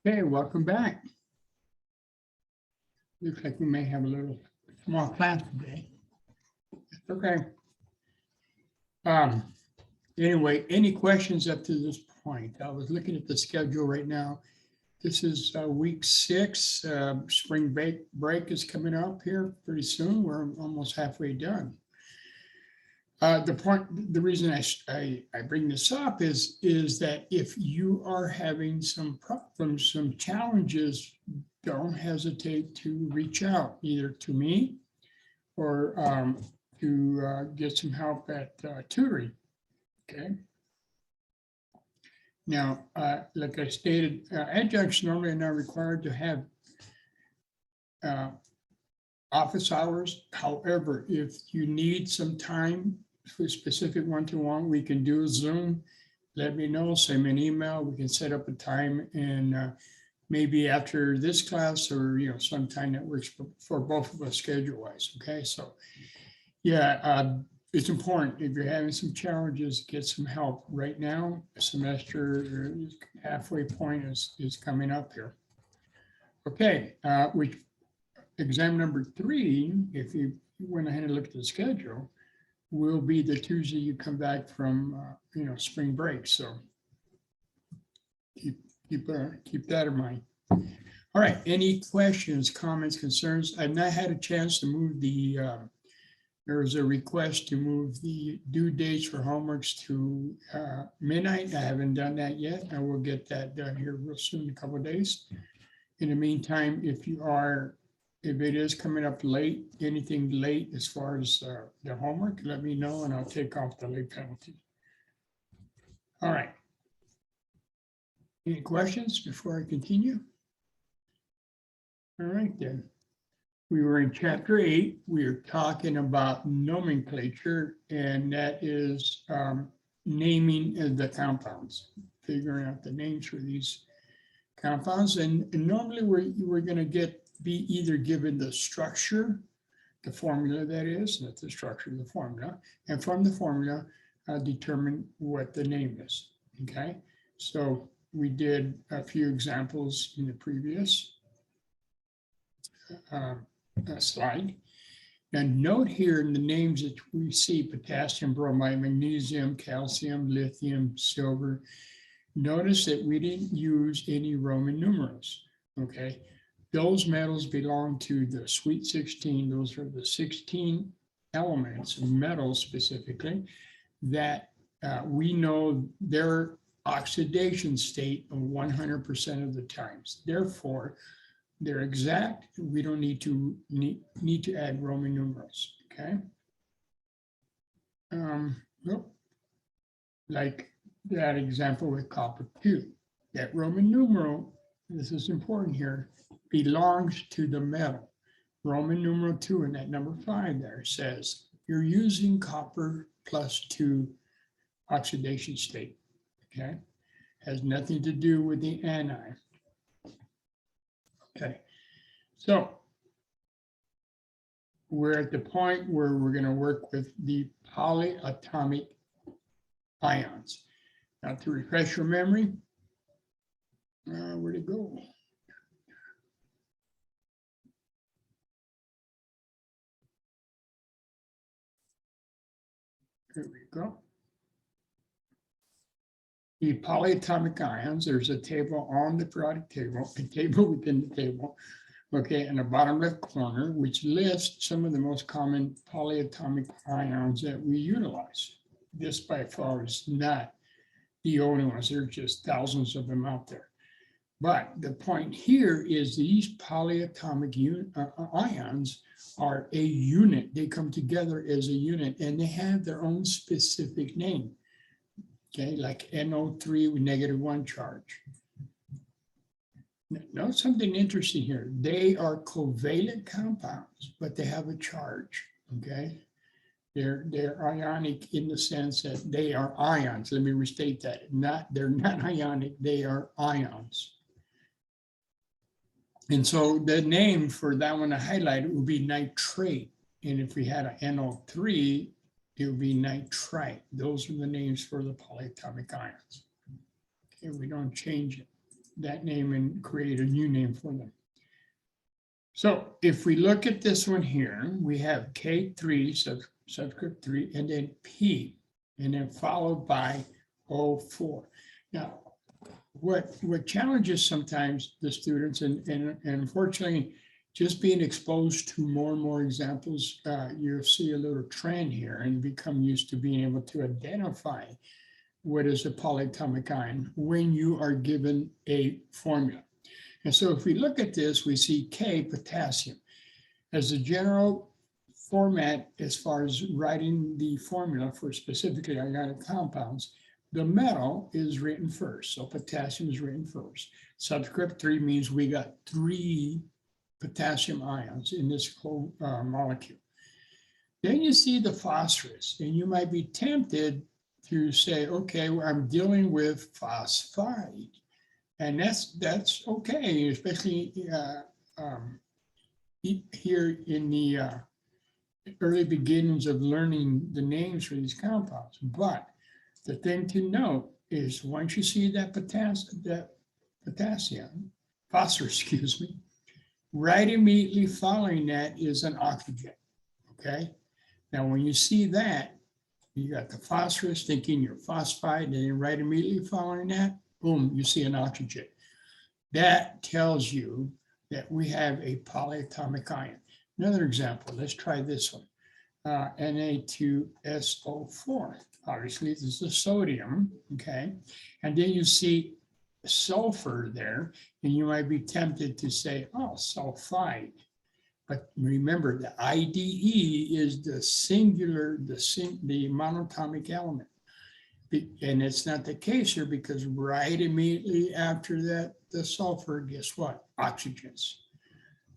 Okay, welcome back. Looks like we may have a little small class today. Okay. Anyway, any questions up to this point? I was looking at the schedule right now. This is week 6. Spring break is coming up here pretty soon. We're almost halfway done. The reason I bring this up is that if you are having some problems, some challenges, don't hesitate to reach out either to me or to get some help at tutoring. Okay. Now, like I stated, adjuncts normally are not required to have office hours. However, if you need some time for specific one-to-one, we can do a Zoom. Let me know, send me an email. We can set up a time, and maybe after this class or sometime that works for both of us schedule-wise. Okay, so yeah, it's important if you're having some challenges, get some help right now. Semester halfway point is coming up here. Okay, which exam number 3, if you went ahead and looked at the schedule, will be the Tuesday you come back from spring break. So keep that in mind. All right, any questions, comments, concerns? I've not had a chance to move the there was a request to move the due dates for homeworks to midnight. I haven't done that yet. I will get that done here real soon, a couple of days. In the meantime, if it is coming up late, anything late as far as the homework, let me know and I'll take off the late penalty. All right. Any questions before I continue? All right then. We were in chapter 8. We are talking about nomenclature, and that is naming the compounds, figuring out the names for these compounds. And normally we're going to be either given the structure, the formula that is, that's the structure of the formula, and from the formula determine what the name is. Okay, so we did a few examples in the previous slide. And note here in the names that we see: potassium, bromide, magnesium, calcium, lithium, silver. Notice that we didn't use any Roman numerals. Okay, those metals belong to the sweet 16. Those are the 16 elements, metals specifically, that we know their oxidation state of 100% of the times. Therefore, they're exact. We don't need to add Roman numerals. Okay. Nope. Like that example with copper 2. That Roman numeral, this is important here, belongs to the metal. Roman numeral 2 in that number 5 there says you're using copper +2 oxidation state. Okay. Has nothing to do with the anion. Okay, so we're at the point where we're going to work with the polyatomic ions. Now, to refresh your memory, where'd it go? Here we go. The polyatomic ions, there's a table on the periodic table, a table within the table, okay, in the bottom left corner, which lists some of the most common polyatomic ions that we utilize. This by far is not the only ones. There are just thousands of them out there. But the point here is these polyatomic ions are a unit. They come together as a unit and they have their own specific name. Okay, like NO3 with -1 charge. Note something interesting here. They are covalent compounds, but they have a charge. Okay, they're ionic in the sense that they are ions. Let me restate that. They're not ionic. They are ions. And so the name for that one I highlighted would be nitrate. And if we had an NO3, it would be nitrite. Those are the names for the polyatomic ions. Okay, we don't change it. that name and create a new name for them. So if we look at this one here, we have K3, subscript 3, and then P, and then followed by O4. Now, what challenges sometimes the students, and unfortunately, just being exposed to more and more examples, you'll see a little trend here and become used to being able to identify what is a polyatomic ion when you are given a formula. And so if we look at this, we see K, potassium. As a general format, as far as writing the formula for specifically ionic compounds, the metal is written first. So potassium is written first. Subscript 3 means we got 3 potassium ions in this whole molecule. Then you see the phosphorus, and you might be tempted to say, okay, well, I'm dealing with phosphide. And that's okay, especially here in the early beginnings of learning the names for these compounds. But the thing to note is once you see that potassium, phosphorus, excuse me, right immediately following that is an oxygen, okay? Now, when you see that, you got the phosphorus thinking you're phosphide, and then right immediately following that, boom, you see an oxygen. That tells you that we have a polyatomic ion. Another example, let's try this one. Na2SO4. Obviously, this is sodium, okay? And then you see sulfur there, and you might be tempted to say, oh, sulfide. But remember, the IDE is the singular, the monatomic element. And it's not the case here because right immediately after that, the sulfur, guess what? Oxygens.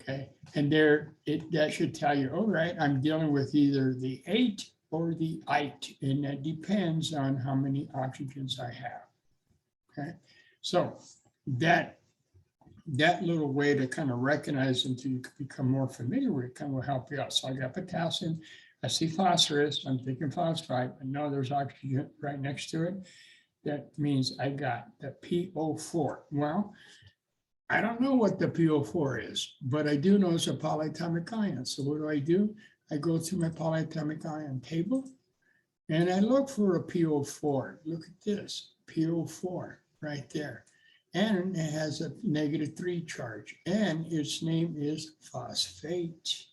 Okay, and that should tell you, all right, I'm dealing with either the 8 or the ite, and that depends on how many oxygens I have. Okay, so that little way to kind of recognize them until you become more familiar with it kind of will help you out. So I got potassium, I see phosphorus, I'm thinking phosphide, but no, there's oxygen right next to it. That means I got the PO4. Well, I don't know what the PO4 is, but I do know it's a polyatomic ion. So what do? I go to my polyatomic ion table and I look for a PO4. Look at this, PO4 right there. And it has a -3 charge and its name is phosphate.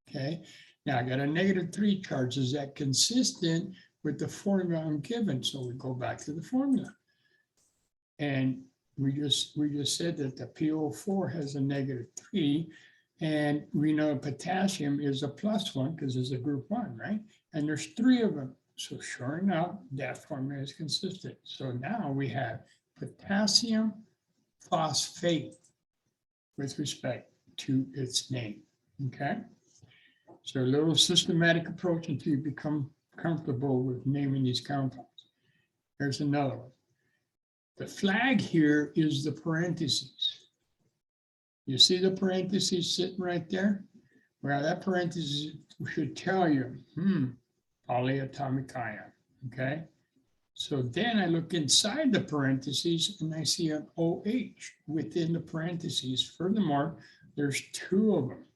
Okay, now I got a -3 charge. Is that consistent with the formula I'm given? So we go back to the formula. And we just said that the PO4 has a -3, and we know potassium is a +1 because it's a group 1, right? And there's 3 of them. So sure enough, that formula is consistent. So now we have potassium phosphate with respect to its name, okay? So a little systematic approach until you become comfortable with naming these compounds. There's another one. The flag here is the parentheses. You see the parentheses sitting right there? Well, that parenthesis should tell you, polyatomic ion, okay? So then I look inside the parentheses and I see an OH within the parentheses. Furthermore, there's 2 of them,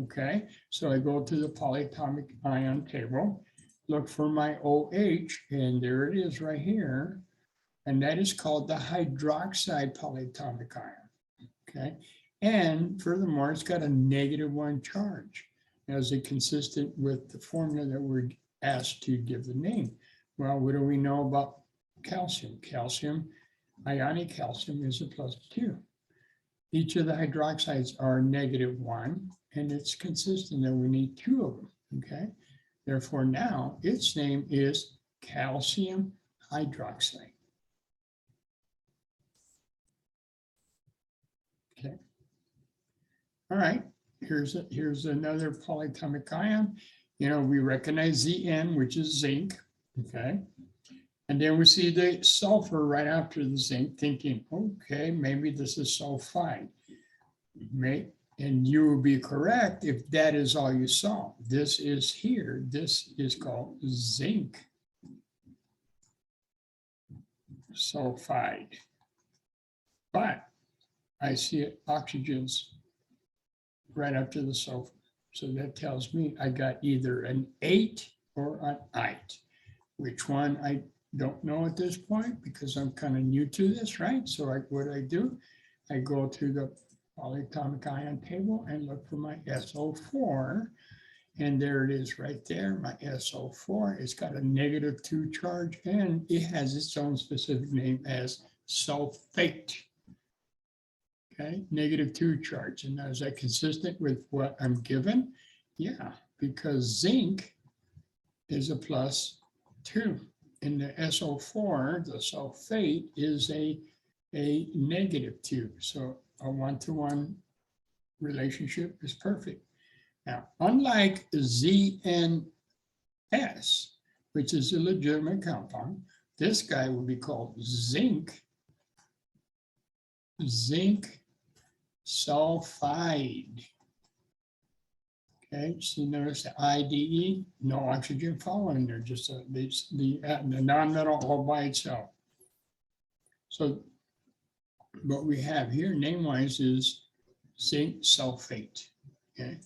okay? So I go to the polyatomic ion table, look for my OH, and there it is right here. And that is called the hydroxide polyatomic ion, okay? And furthermore, it's got a -1 charge. Now, is it consistent with the formula that we're asked to give the name? Well, what do we know about calcium? Ionic calcium is a +2. Each of the hydroxides are -1, and it's consistent that we need 2 of them, okay? Therefore, now its name is calcium hydroxide. Okay. All right, here's another polyatomic ion. You know, we recognize Zn, which is zinc, okay? And then we see the sulfur right after the zinc, thinking, okay, maybe this is sulfide. And you will be correct if that is all you saw. This is here, this is called zinc sulfide. but I see oxygens right after the sulfur. So that tells me I got either an 8 or an 8. Which one I don't know at this point because I'm kind of new to this, right? So what I do, I go to the polyatomic ion table and look for my SO4. And there it is right there, my SO4. It's got a -2 charge and it has its own specific name as sulfate. Okay, -2 charge. And now is that consistent with what I'm given? Yeah, because zinc is a +2. In the SO4, the sulfate is a -2. So a 1-to-1 relationship is perfect. Now, unlike ZNS, which is a legitimate compound, this guy will be called zinc sulfide. Okay, so notice the IDE, no oxygen following there, just the nonmetal all by itself. So what we have here name-wise is zinc sulfate. Okay.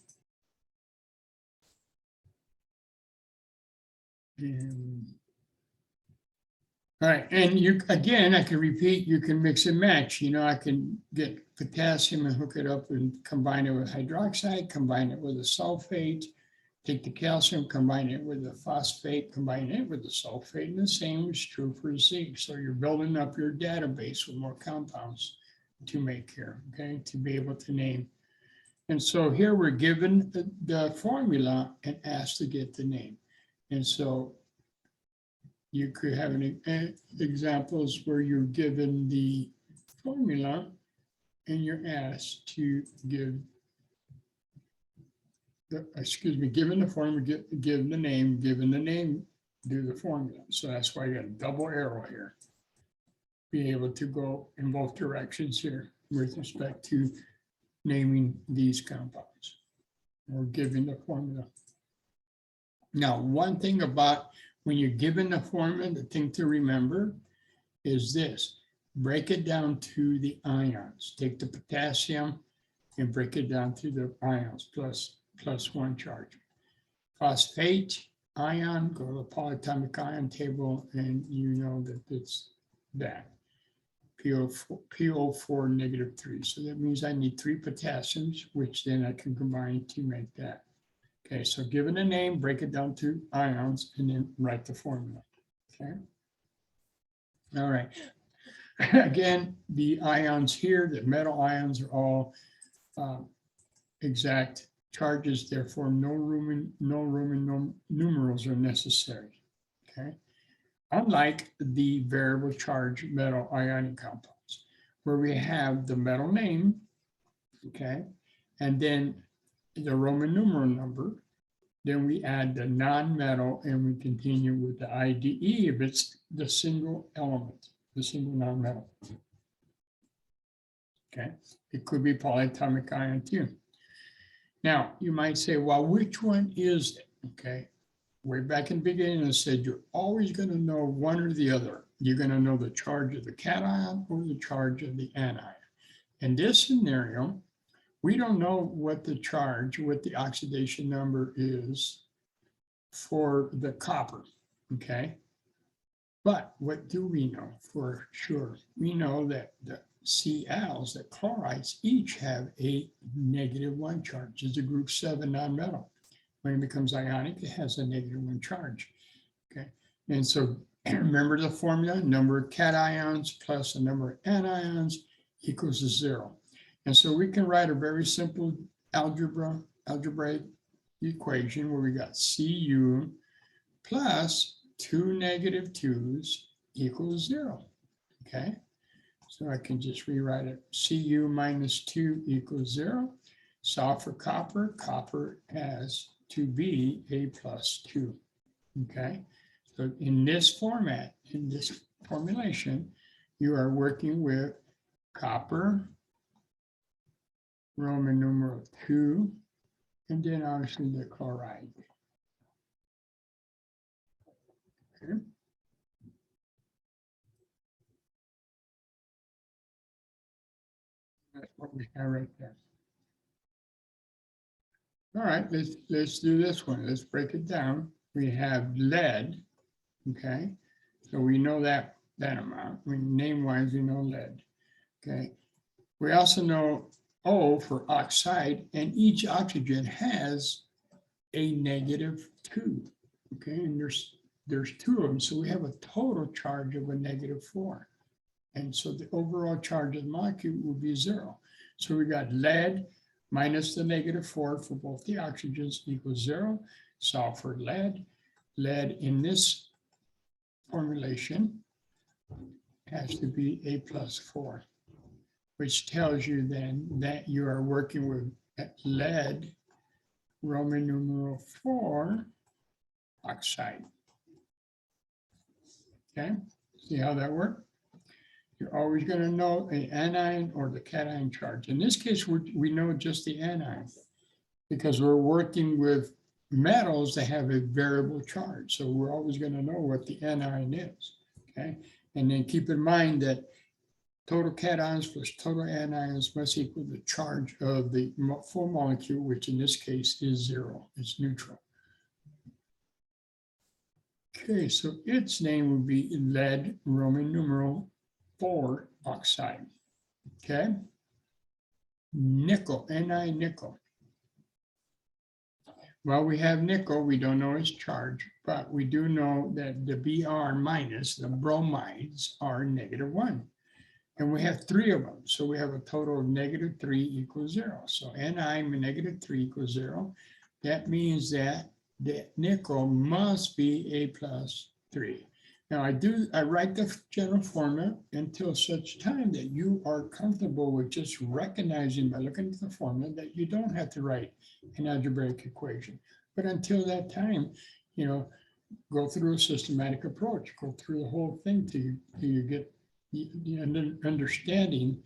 All right, and you again, I can repeat, you can mix and match. You know, I can get potassium and hook it up and combine it with hydroxide, combine it with a sulfate, take the calcium, combine it with the phosphate, combine it with the sulfate, and the same is true for zinc. So you're building up your database with more compounds to make here, okay, to be able to name. And so here we're given the formula and asked to get the name. And so you could have examples where you're given the formula and you're asked to give given the formula, give the name, given the name, do the formula. So that's why I got a double arrow here. Be able to go in both directions here with respect to naming these compounds or giving the formula. Now, one thing about when you're given the formula, the thing to remember is this: break it down to the ions. Take the potassium and break it down to the ions, +1 charge. Phosphate ion, go to the polyatomic ion table, and you know that it's that. PO4 -3. So that means I need 3 potassiums, which then I can combine to make that. Okay, so given a name, break it down to ions, and then write the formula. Okay. All right. Again, the ions here, the metal ions are all exact charges, therefore no Roman numerals are necessary. Okay. Unlike the variable charge metal ionic compounds, where we have the metal name, okay, and then the Roman numeral number, then we add the non-metal and we continue with the IDE if it's the single element, the single non-metal. Okay, it could be polyatomic ion too. Now, you might say, well, which one is it? Okay, way back in the beginning, I said you're always going to know one or the other. You're going to know the charge of the cation or the charge of the anion. In this scenario, we don't know what the charge, what the oxidation number is for the copper, okay? But what do we know for sure? We know that the Cls, the chlorides, each have a -1 charge. It's a group 7 nonmetal. When it becomes ionic, it has a -1 charge, okay? And so remember the formula, number of cations plus the number of anions equals 0. And so we can write a very simple algebraic equation where we got Cu plus 2 -2s equals 0, okay? So I can just rewrite it. Cu minus 2 equals 0. Solve for copper. Copper has to be a +2, okay? So in this format, in this formulation, you are working with copper, Roman numeral 2, and then obviously the chloride. Okay. we have right there. All right, let's do this one. Let's break it down. We have lead, okay? So we know that amount. Name-wise, we know lead, okay? We also know O for oxide, and each oxygen has a -2, okay? And there's 2 of them, so we have a total charge of a -4. And so the overall charge of the molecule will be 0. So we got lead minus the -4 for both the oxygens equals 0. Sulfur, lead. Lead in this formulation has to be a +4, which tells you then that you are working with lead, Roman numeral 4, oxide. Okay, see how that works? You're always going to know the anion or the cation charge. In this case, we know just the anion because we're working with metals that have a variable charge. So we're always going to know what the anion is. Okay, and then keep in mind that total cations plus total anions must equal the charge of the full molecule, which in this case is 0. It's neutral. Okay, so its name would be lead, Roman numeral 4 oxide. Okay, nickel, Ni nickel. Well, we have nickel, we don't know its charge, but we do know that the Br minus, the bromides, are -1. And we have 3 of them, so we have a total of -3 equals 0. So Ni -3 equals 0. That means that the nickel must be a +3. Now I write the general formula until such time that you are comfortable with just recognizing by looking at the formula that you don't have to write an algebraic equation. But until that time, go through a systematic approach, go through the whole thing till you get the understanding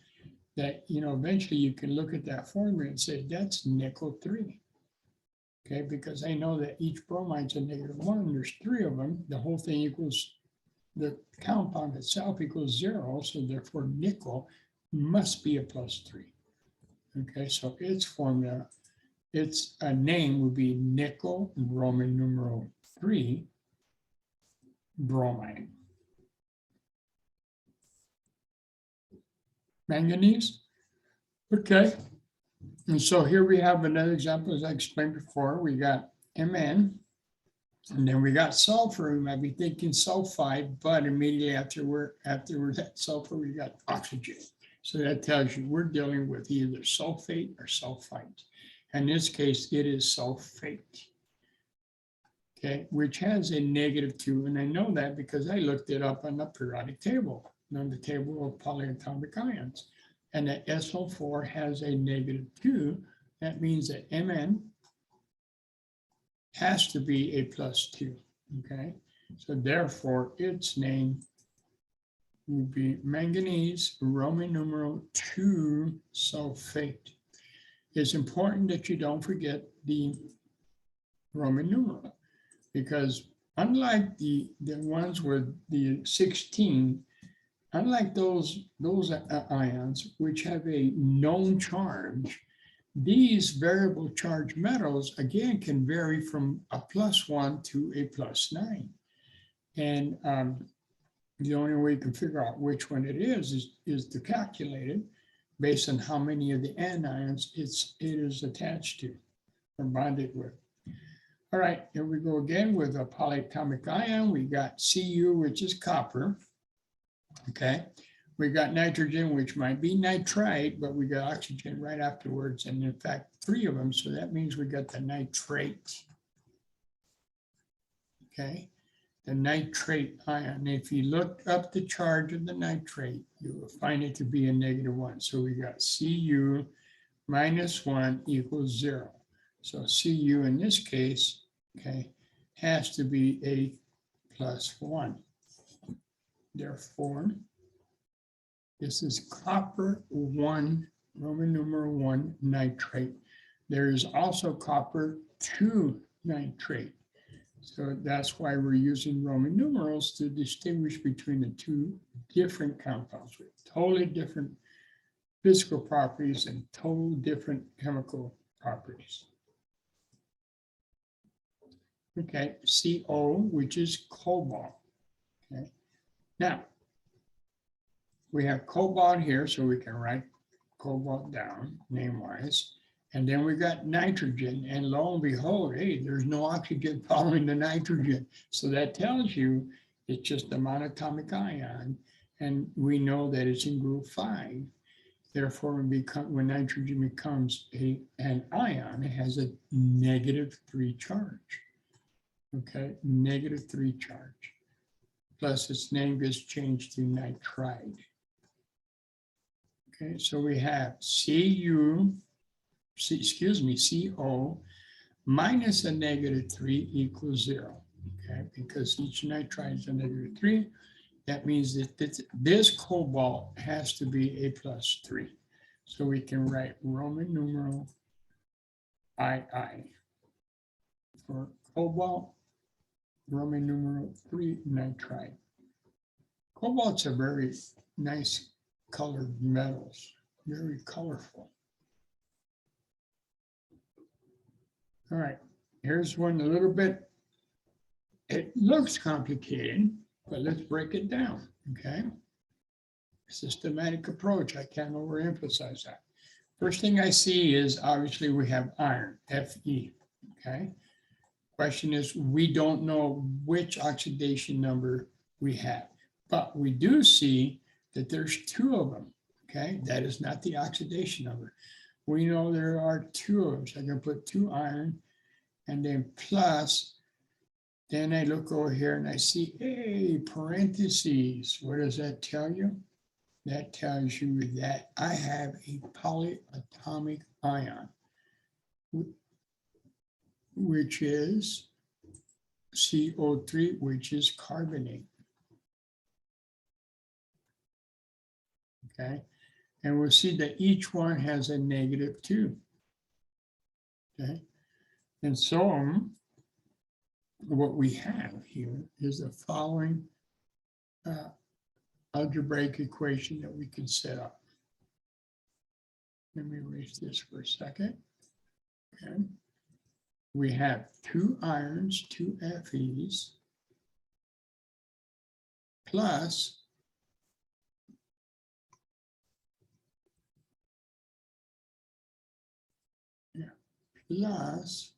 that, eventually you can look at that formula and say, that's nickel 3. Okay, because I know that each bromide's a -1, there's 3 of them, the whole thing equals, the compound itself equals 0, so therefore nickel must be a +3. Okay, so its formula, its name would be nickel, Roman numeral 3, bromide. Manganese, okay. And so here we have another example, as I explained before. We got Mn, and then we got sulfur. We might be thinking sulfide, but immediately after we're at sulfur, we got oxygen. So that tells you we're dealing with either sulfate or sulfite. In this case, it is sulfate, okay, which has a -2. And I know that because I looked it up on the periodic table, on the table of polyatomic ions. And that SO4 has a -2. That means that Mn has to be a +2, okay? So therefore, its name would be manganese, Roman numeral 2 sulfate. It's important that you don't forget the Roman numeral, because unlike the ones with the 16, unlike those ions which have a known charge, these variable charge metals, again, can vary from a +1 to a +9. And the only way you can figure out which one it is to calculate it based on how many of the anions it is attached to or bonded with. All right, here we go again with a polyatomic ion. We got Cu, which is copper. Okay, we got nitrogen, which might be nitrite, but we got oxygen right afterwards, and in fact 3 of them, so that means we got the nitrate. Okay, the nitrate ion. If you look up the charge of the nitrate, you will find it to be a -1. So we got Cu -1 equals 0. So Cu in this case, okay, has to be a +1. Therefore, this is copper 1, Roman numeral 1 nitrate. There is also copper 2 nitrate. So that's why we're using Roman numerals to distinguish between the 2 different compounds with totally different physical properties and total different chemical properties. Okay, CO, which is cobalt. Okay, now we have cobalt here, so we can write cobalt down name-wise. And then we got nitrogen, and lo and behold, hey, there's no oxygen following the nitrogen. So that tells you it's just a monatomic ion, and we know that it's in group 5. Therefore, when nitrogen becomes an ion, it has a -3 charge. Okay, -3 charge. Plus its name gets changed to nitride. Okay, so we have CO minus a -3 equals 0. Okay, because each nitride is a -3, that means that this cobalt has to be a +3. So we can write Roman numeral II for cobalt, Roman numeral 3 nitride. Cobalt's a very nice colored metals, very colorful. All right, here's one a little bit, it looks complicated, but let's break it down, okay? Systematic approach, I can't overemphasize that. First thing I see is obviously we have iron, Fe, okay? Question is, we don't know which oxidation number we have, but we do see that there's 2 of them, okay? That is not the oxidation number. We know there are 2 of them, so I can put 2 iron and then plus, then I look over here and I see, hey, parentheses. What does that tell you? That tells you that I have a polyatomic ion, which is CO3, which is carbonate. Okay, and we'll see that each one has a -2. Okay, and so what we have here is the following algebraic equation that we can set up. Let me erase this for a second. Okay, we have 2 irons, 2 Fe's, plus plus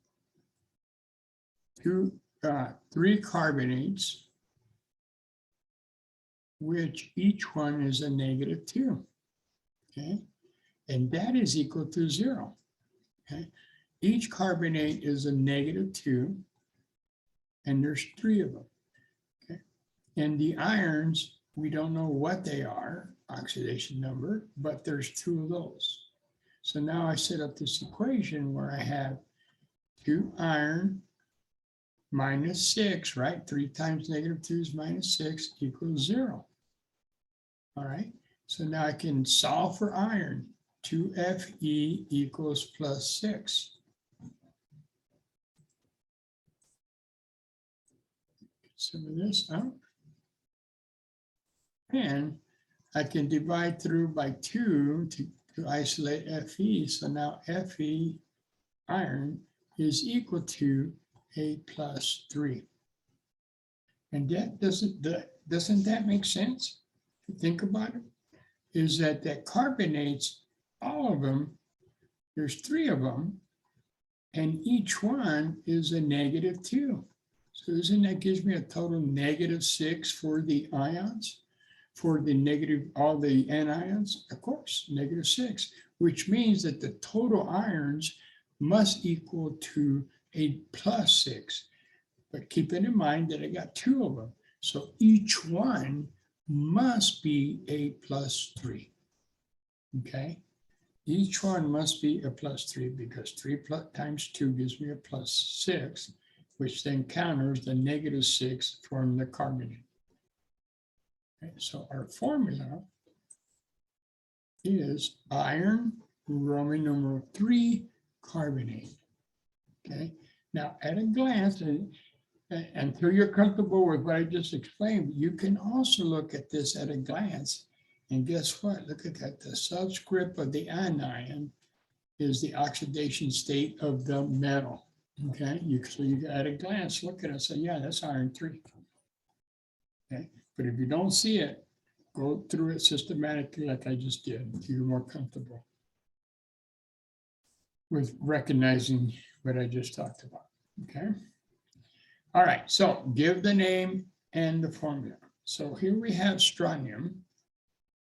3 carbonates, which each one is a -2, okay? And that is equal to 0, okay? Each carbonate is a -2, and there's 3 of them, okay? And the irons, we don't know what they are, oxidation number, but there's 2 of those. So now I set up this equation where I have 2 iron -6, right? 3 times -2 is -6 equals 0. All right, so now I can solve for iron. 2Fe equals +6. Get some of this out. And I can divide through by 2 to isolate Fe. So now Fe, iron, is equal to a +3. And that doesn't that make sense? Think about it, is that carbonates, all of them, there's 3 of them, and each one is a -2. So isn't that gives me a total -6 for the ions, for the all the anions? Of course, -6, which means that the total irons must equal to a +6. But keep it in mind that I got 2 of them. So each one must be a +3, okay? Each one must be a +3 because 3 times 2 gives me a +6, which then counters the -6 from the carbonate. Okay, so our formula is iron, Roman numeral 3, carbonate, okay? Now, at a glance, until you're comfortable with what I just explained, you can also look at this at a glance And guess what? Look at that. The subscript of the anion is the oxidation state of the metal. Okay, so you at a glance look at it and say, yeah, that's iron 3. Okay, but if you don't see it, go through it systematically like I just did until you're more comfortable with recognizing what I just talked about. Okay. All right, so give the name and the formula. So here we have strontium,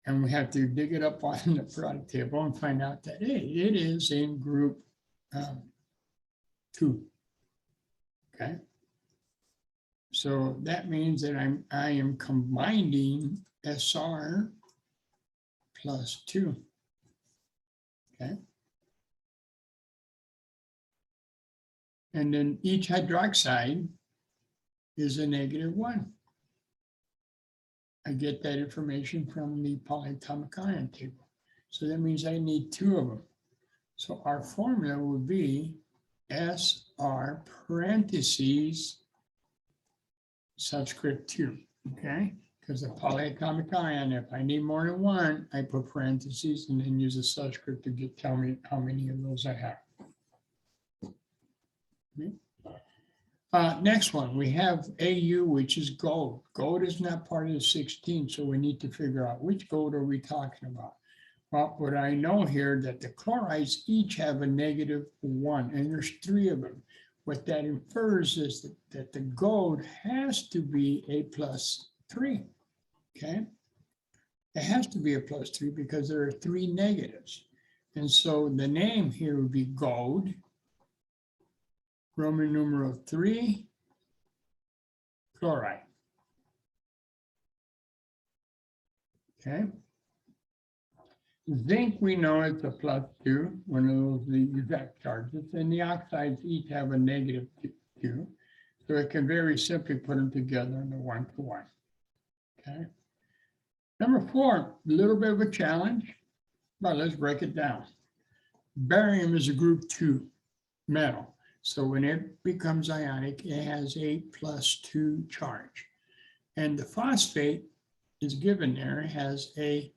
and we have to dig it up on the periodic table and find out that, hey, it is in group 2. Okay. So that means that I am combining SR plus 2. Okay. And then each hydroxide is a -1. I get that information from the polyatomic ion table. So that means I need 2 of them. So our formula would be SR parentheses subscript 2, okay? Because the polyatomic ion, if I need more than 1, I put parentheses and then use a subscript to tell me how many of those I have. Okay. Next one, we have AU, which is gold. Gold is not part of the 16, so we need to figure out which gold are we talking about. Well, what I know here that the chlorides each have a -1, and there's 3 of them. What that infers is that the gold has to be a +3, okay? It has to be a +3 because there are 3 negatives. And so the name here would be gold, Roman numeral 3, chloride. Okay. Zinc, we know it's a +2, one of those the exact charges, and the oxides each have a -2. So it can very simply put them together in a 1-to-1. Okay. Number 4, a little bit of a challenge, but let's break it down. Barium is a group 2 metal. So when it becomes ionic, it has a +2 charge. And the phosphate is given there, has a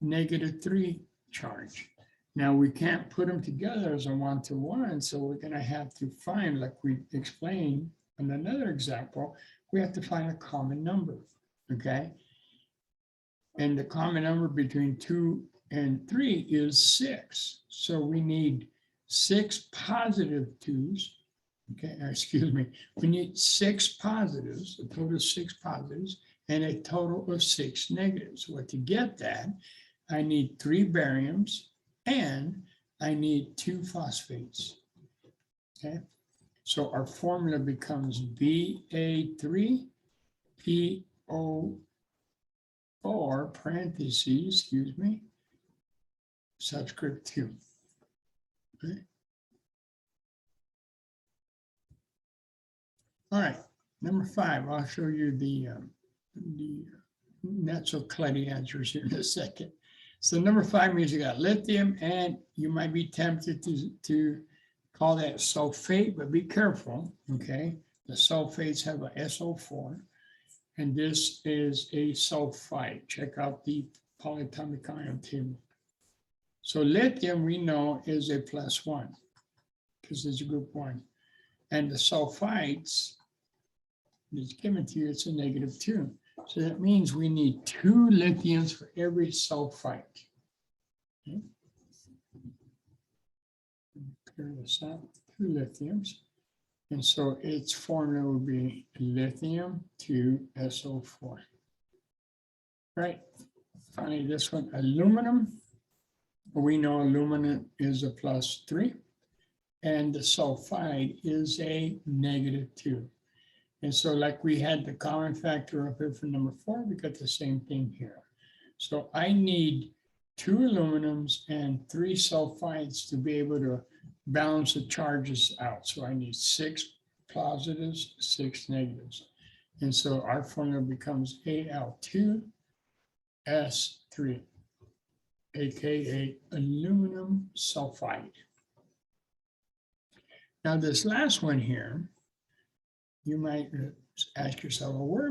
-3 charge. Now we can't put them together as a 1-to-1, so we're going to have to find, like we explained in another example, we have to find a common number, okay? And the common number between 2 and 3 is 6. So we need 6 positive 2s, okay, excuse me, we need 6 positives, a total of 6 positives, and a total of 6 negatives. Well, to get that, I need 3 bariums, and I need 2 phosphates, okay? So our formula becomes Ba3PO4, parentheses, excuse me, subscript 2. Okay. All right, number 5, I'll show you the not so clutty answers here in a second. So number 5 means you got lithium, and you might be tempted to call that sulfate, but be careful, okay? The sulfates have a SO4, and this is a sulfite. Check out the polyatomic ion table. So lithium, we know, is a +1 because it's a group 1. And the sulfites that's given to you, it's a -2. So that means we need 2 lithiums for every sulfite. Okay. Clear this up, 2 lithiums. And so its formula would be lithium 2SO4. Right. Finally, this one, aluminum. We know aluminum is a +3, and the sulfide is a -2. And so like we had the common factor up here for number 4, we got the same thing here. So I need 2 aluminums and 3 sulfides to be able to balance the charges out. So I need 6 positives, 6 negatives. And so our formula becomes Al2S3. AKA aluminum sulfide. Now this last one here, you might ask yourself, well, where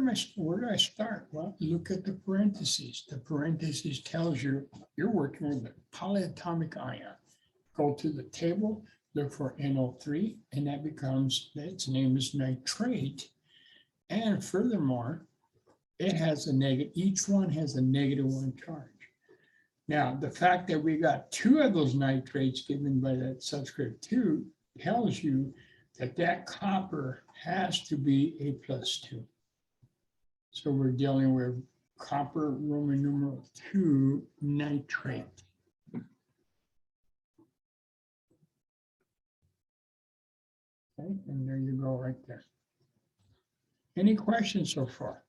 do I start? Well, look at the parentheses. The parentheses tells you you're working with a polyatomic ion. Go to the table, look for NO3, and that becomes, its name is nitrate. And furthermore, it has a negative, each one has a -1 charge. Now, the fact that we got 2 of those nitrates given by that subscript 2 tells you that that copper has to be a +2. So we're dealing with copper Roman numeral 2 nitrate. Okay, and there you go right there. Any questions so far?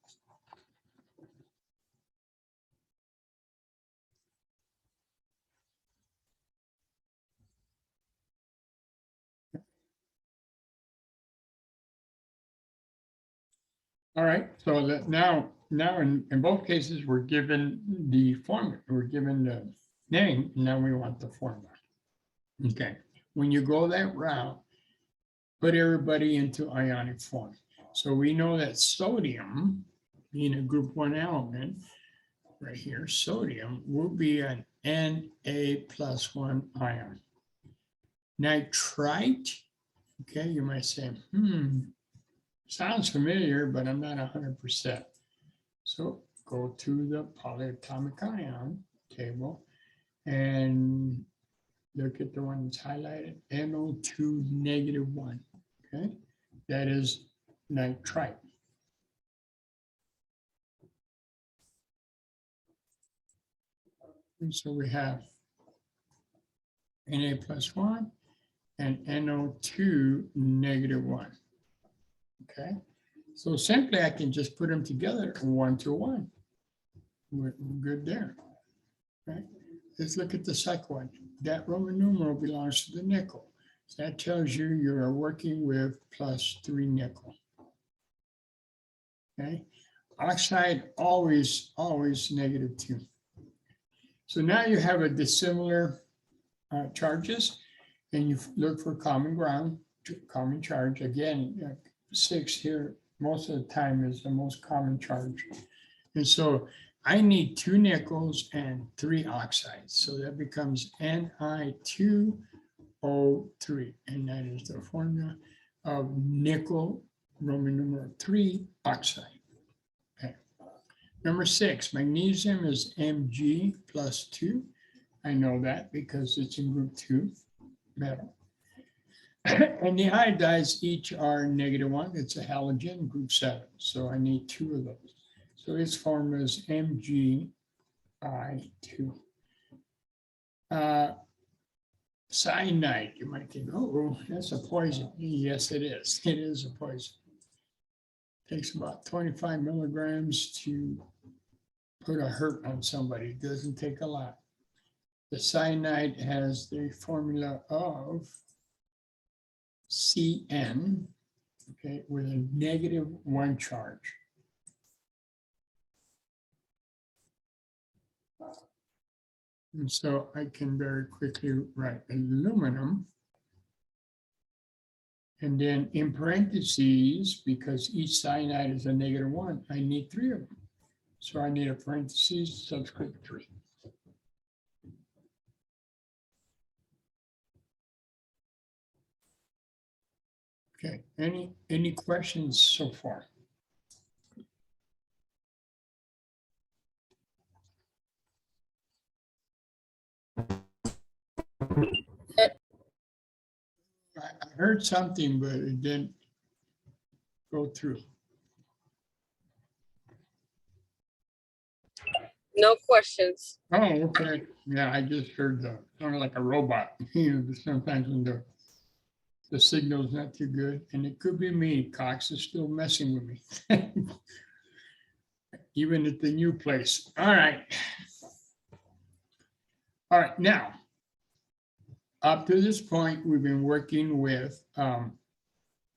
All right, so that now in both cases, we're given the formula, we're given the name, now we want the formula. Okay, when you go that route, put everybody into ionic form. So we know that sodium, being a group 1 element, right here, sodium will be an Na+1 ion. Nitrite, okay, you might say, sounds familiar, but I'm not 100%. So go to the polyatomic ion table and look at the one that's highlighted, NO2 -1, okay? That is nitrite. And so we have Na+1 and NO2 -1. Okay, so simply I can just put them together 1 to 1. We're good there. Right? Let's look at the second one. That Roman numeral belongs to the nickel. So that tells you you are working with +3 nickel. Okay, oxide always -2. So now you have a dissimilar charges, and you look for common ground, common charge. Again, 6 here most of the time is the most common charge. And so I need 2 nickels and 3 oxides. So that becomes Ni2O3. And that is the formula of nickel, Roman numeral 3 oxide. Okay. Number 6, magnesium is Mg+2. I know that because it's in group 2 metal. And the iodides each are -1. It's a halogen, group 7. So I need 2 of those. So its formula is Mgi2. Cyanide, you might think, oh, that's a poison. Yes, it is. It is a poison. It takes about 25 milligrams to put a hurt on somebody. It doesn't take a lot. The cyanide has the formula of Cn, okay, with a -1 charge. And so I can very quickly write aluminum. And then in parentheses, because each cyanide is a -1, I need 3 of them. So I need a parentheses subscript 3. Okay, any questions so far? I heard something, but it didn't go through. No questions. Oh, okay. Yeah, I just heard sounded like a robot. You know, sometimes when the signal's not too good, and it could be me. Cox is still messing with me. Even at the new place. All right. All right, now, up to this point, we've been working with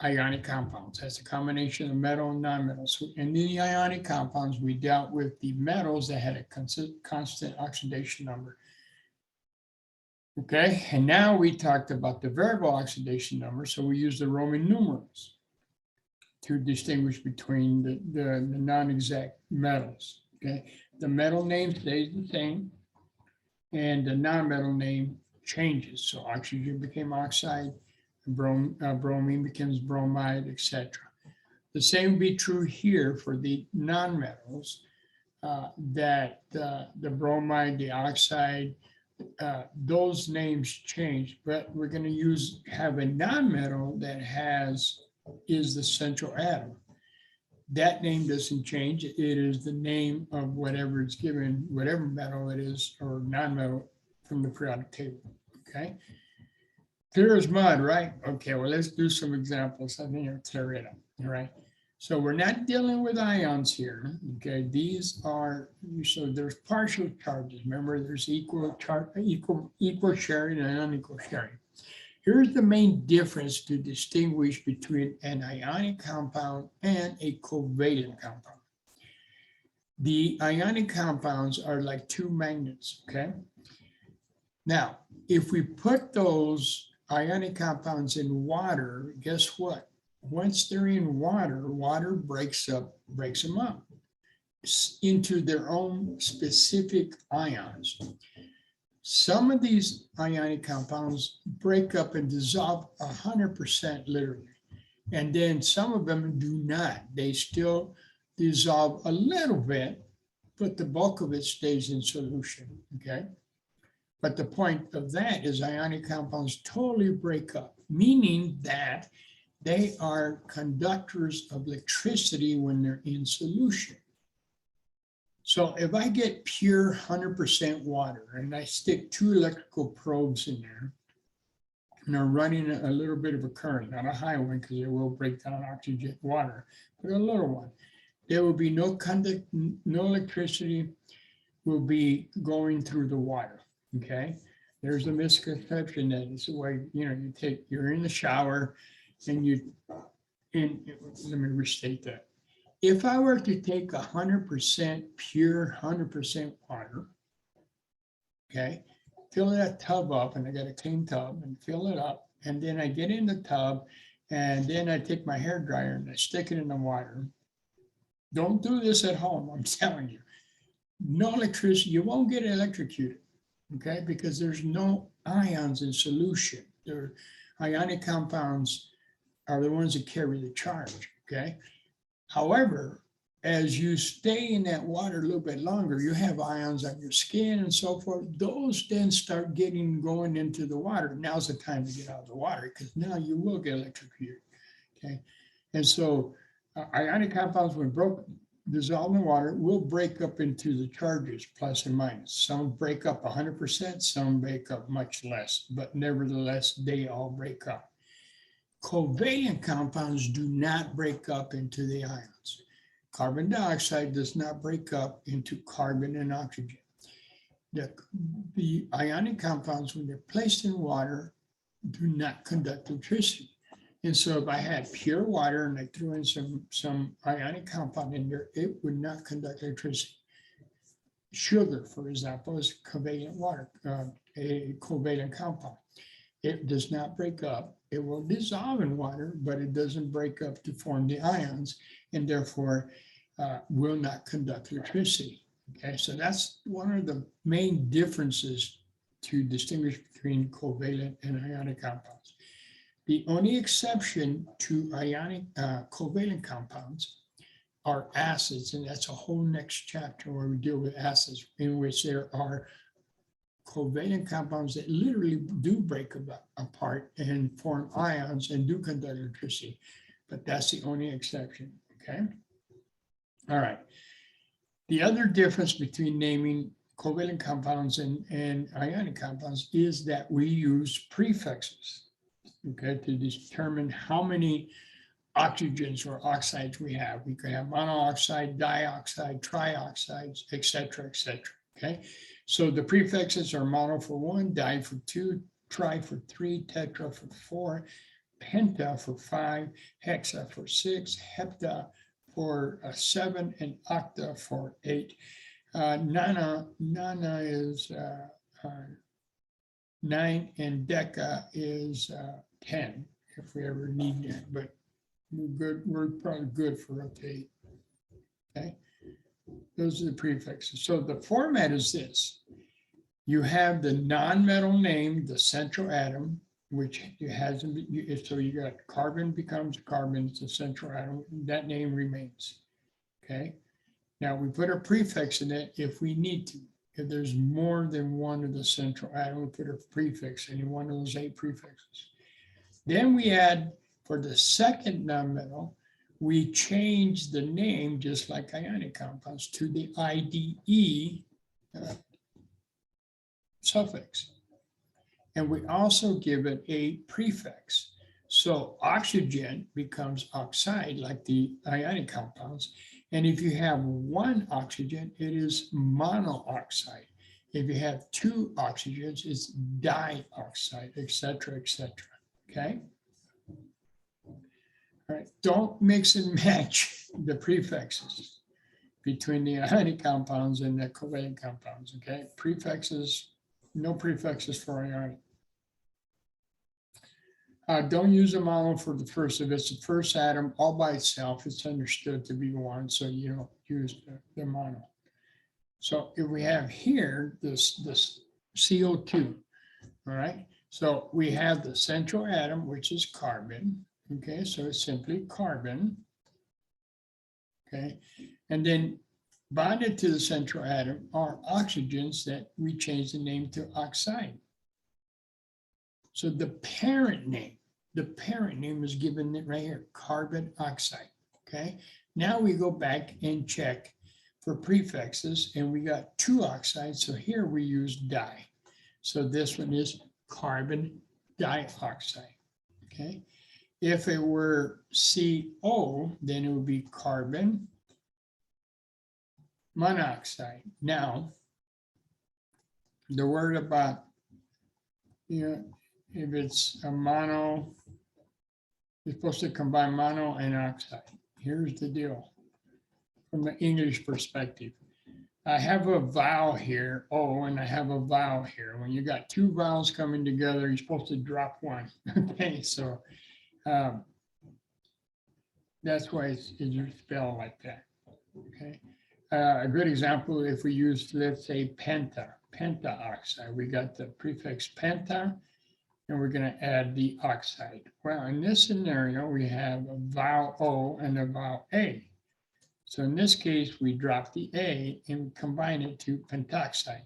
ionic compounds. That's a combination of metal and non-metals. So in the ionic compounds, we dealt with the metals that had a constant oxidation number. Okay, and now we talked about the variable oxidation number, so we use the Roman numerals to distinguish between the non-exact metals. Okay, the metal name stays the same, and the non-metal name changes. So oxygen became oxide, bromine becomes bromide, etc. The same would be true here for the non-metals, that the bromide, the oxide, those names change, but we're going to have a non-metal that is the central atom. That name doesn't change. It is the name of whatever it's given, whatever metal it is or non-metal from the periodic table. Okay. Clear as mud, right? Okay, well, let's do some examples. I think I'll clear it up. All right. So we're not dealing with ions here. Okay, these are, so there's partial charges. Remember, there's equal sharing and unequal sharing. Here's the main difference to distinguish between an ionic compound and a covalent compound. The ionic compounds are like two magnets, okay? Now, if we put those ionic compounds in water, guess what? Once they're in water, water breaks them up into their own specific ions. Some of these ionic compounds break up and dissolve 100% literally. And then some of them do not. They still dissolve a little bit, but the bulk of it stays in solution, okay? But the point of that is ionic compounds totally break up, meaning that they are conductors of electricity when they're in solution. So if I get pure 100% water and I stick 2 electrical probes in there, and they're running a little bit of a current, not a high one because it will break down oxygen water, but a little one, there will be no electricity will be going through the water, okay? There's a misconception that it's the way, you're in the shower and let me restate that. If I were to take 100% pure, 100% water, okay, fill that tub up, and I got a clean tub, and fill it up, and then I get in the tub, and then I take my hair dryer and I stick it in the water. Don't do this at home, I'm telling you. No electricity, you won't get electrocuted, okay, because there's no ions in solution. The ionic compounds are the ones that carry the charge, okay? However, as you stay in that water a little bit longer, you have ions on your skin and so forth. Those then start going into the water. Now's the time to get out of the water because now you will get electrocuted, okay? And so ionic compounds, when dissolved in water, will break up into the charges, plus and minus. Some break up 100%, some break up much less, but nevertheless, they all break up. Covalent compounds do not break up into the ions. Carbon dioxide does not break up into carbon and oxygen. The ionic compounds, when they're placed in water, do not conduct electricity. And so if I had pure water and I threw in some ionic compound in there, it would not conduct electricity. Sugar, for example, is covalent water, a covalent compound. It does not break up. It will dissolve in water, but it doesn't break up to form the ions, and therefore will not conduct electricity. Okay, so that's one of the main differences to distinguish between covalent and ionic compounds. The only exception to covalent compounds are acids, and that's a whole next chapter where we deal with acids, in which there are covalent compounds that literally do break apart and form ions and do conduct electricity, but that's the only exception, okay? All right. The other difference between naming covalent compounds and ionic compounds is that we use prefixes, okay, to determine how many oxygens or oxides we have. We could have monooxide, dioxide, trioxides, et cetera, okay? So the prefixes are mono for 1, di for 2, tri for 3, tetra for 4, penta for 5, hexa for 6, hepta for 7, and octa for 8. Nana is 9, and deca is 10, if we ever need that. But We're probably good for up to 8. Okay. Those are the prefixes. So the format is this. You have the non-metal name, the central atom, which it hasn't been, so you got carbon becomes carbon, it's a central atom, that name remains. Okay. Now we put a prefix in it if we need to. If there's more than one of the central atom, we put a prefix in one of those 8 prefixes. Then we add, for the second non-metal, we change the name, just like ionic compounds, to the IDE suffix. And we also give it a prefix. So oxygen becomes oxide, like the ionic compounds. And if you have 1 oxygen, it is monooxide. If you have 2 oxygens, it's dioxide, et cetera, okay? All right, don't mix and match the prefixes between the ionic compounds and the covalent compounds, okay? Prefixes, no prefixes for ionic. Don't use a mono for the first. If it's the first atom all by itself, it's understood to be 1, so you don't use the mono. So if we have here this CO2, all right? So we have the central atom, which is carbon, okay? So it's simply carbon, okay? And then bonded to the central atom are oxygens that we change the name to oxide. So the parent name is given right here, carbon oxide, okay? Now we go back and check for prefixes, and we got 2 oxides, so here we use di. So this one is carbon dioxide, okay? If it were CO, then it would be carbon monoxide. Now, the word about, if it's a mono, you're supposed to combine mono and oxide. Here's the deal from the English perspective. I have a vowel here, O, and I have a vowel here. When you got 2 vowels coming together, you're supposed to drop one. Okay, so that's why it's spelled like that. Okay, a good example, if we use, let's say, pentaoxide, we got the prefix penta, and we're going to add the oxide. Well, in this scenario, we have a vowel O and a vowel A. So in this case, we drop the A and combine it to pentoxide.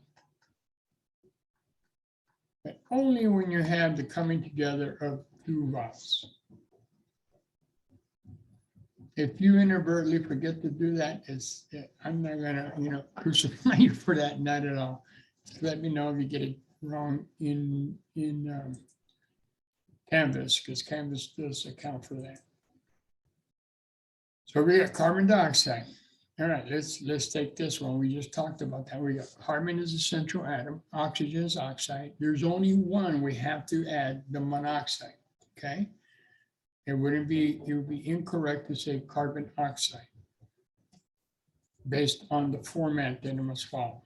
But only when you have the coming together of 2 vowels. If you inadvertently forget to do that, I'm not gonna, crucify you for that, not at all. Just let me know if you get it wrong in Canvas, because Canvas does account for that. So we got carbon dioxide. All right, let's take this one. We just talked about that. We got carbon is a central atom, oxygen is oxide. There's only one we have to add, the monoxide. Okay. It would be incorrect to say carbon oxide based on the format that it must follow.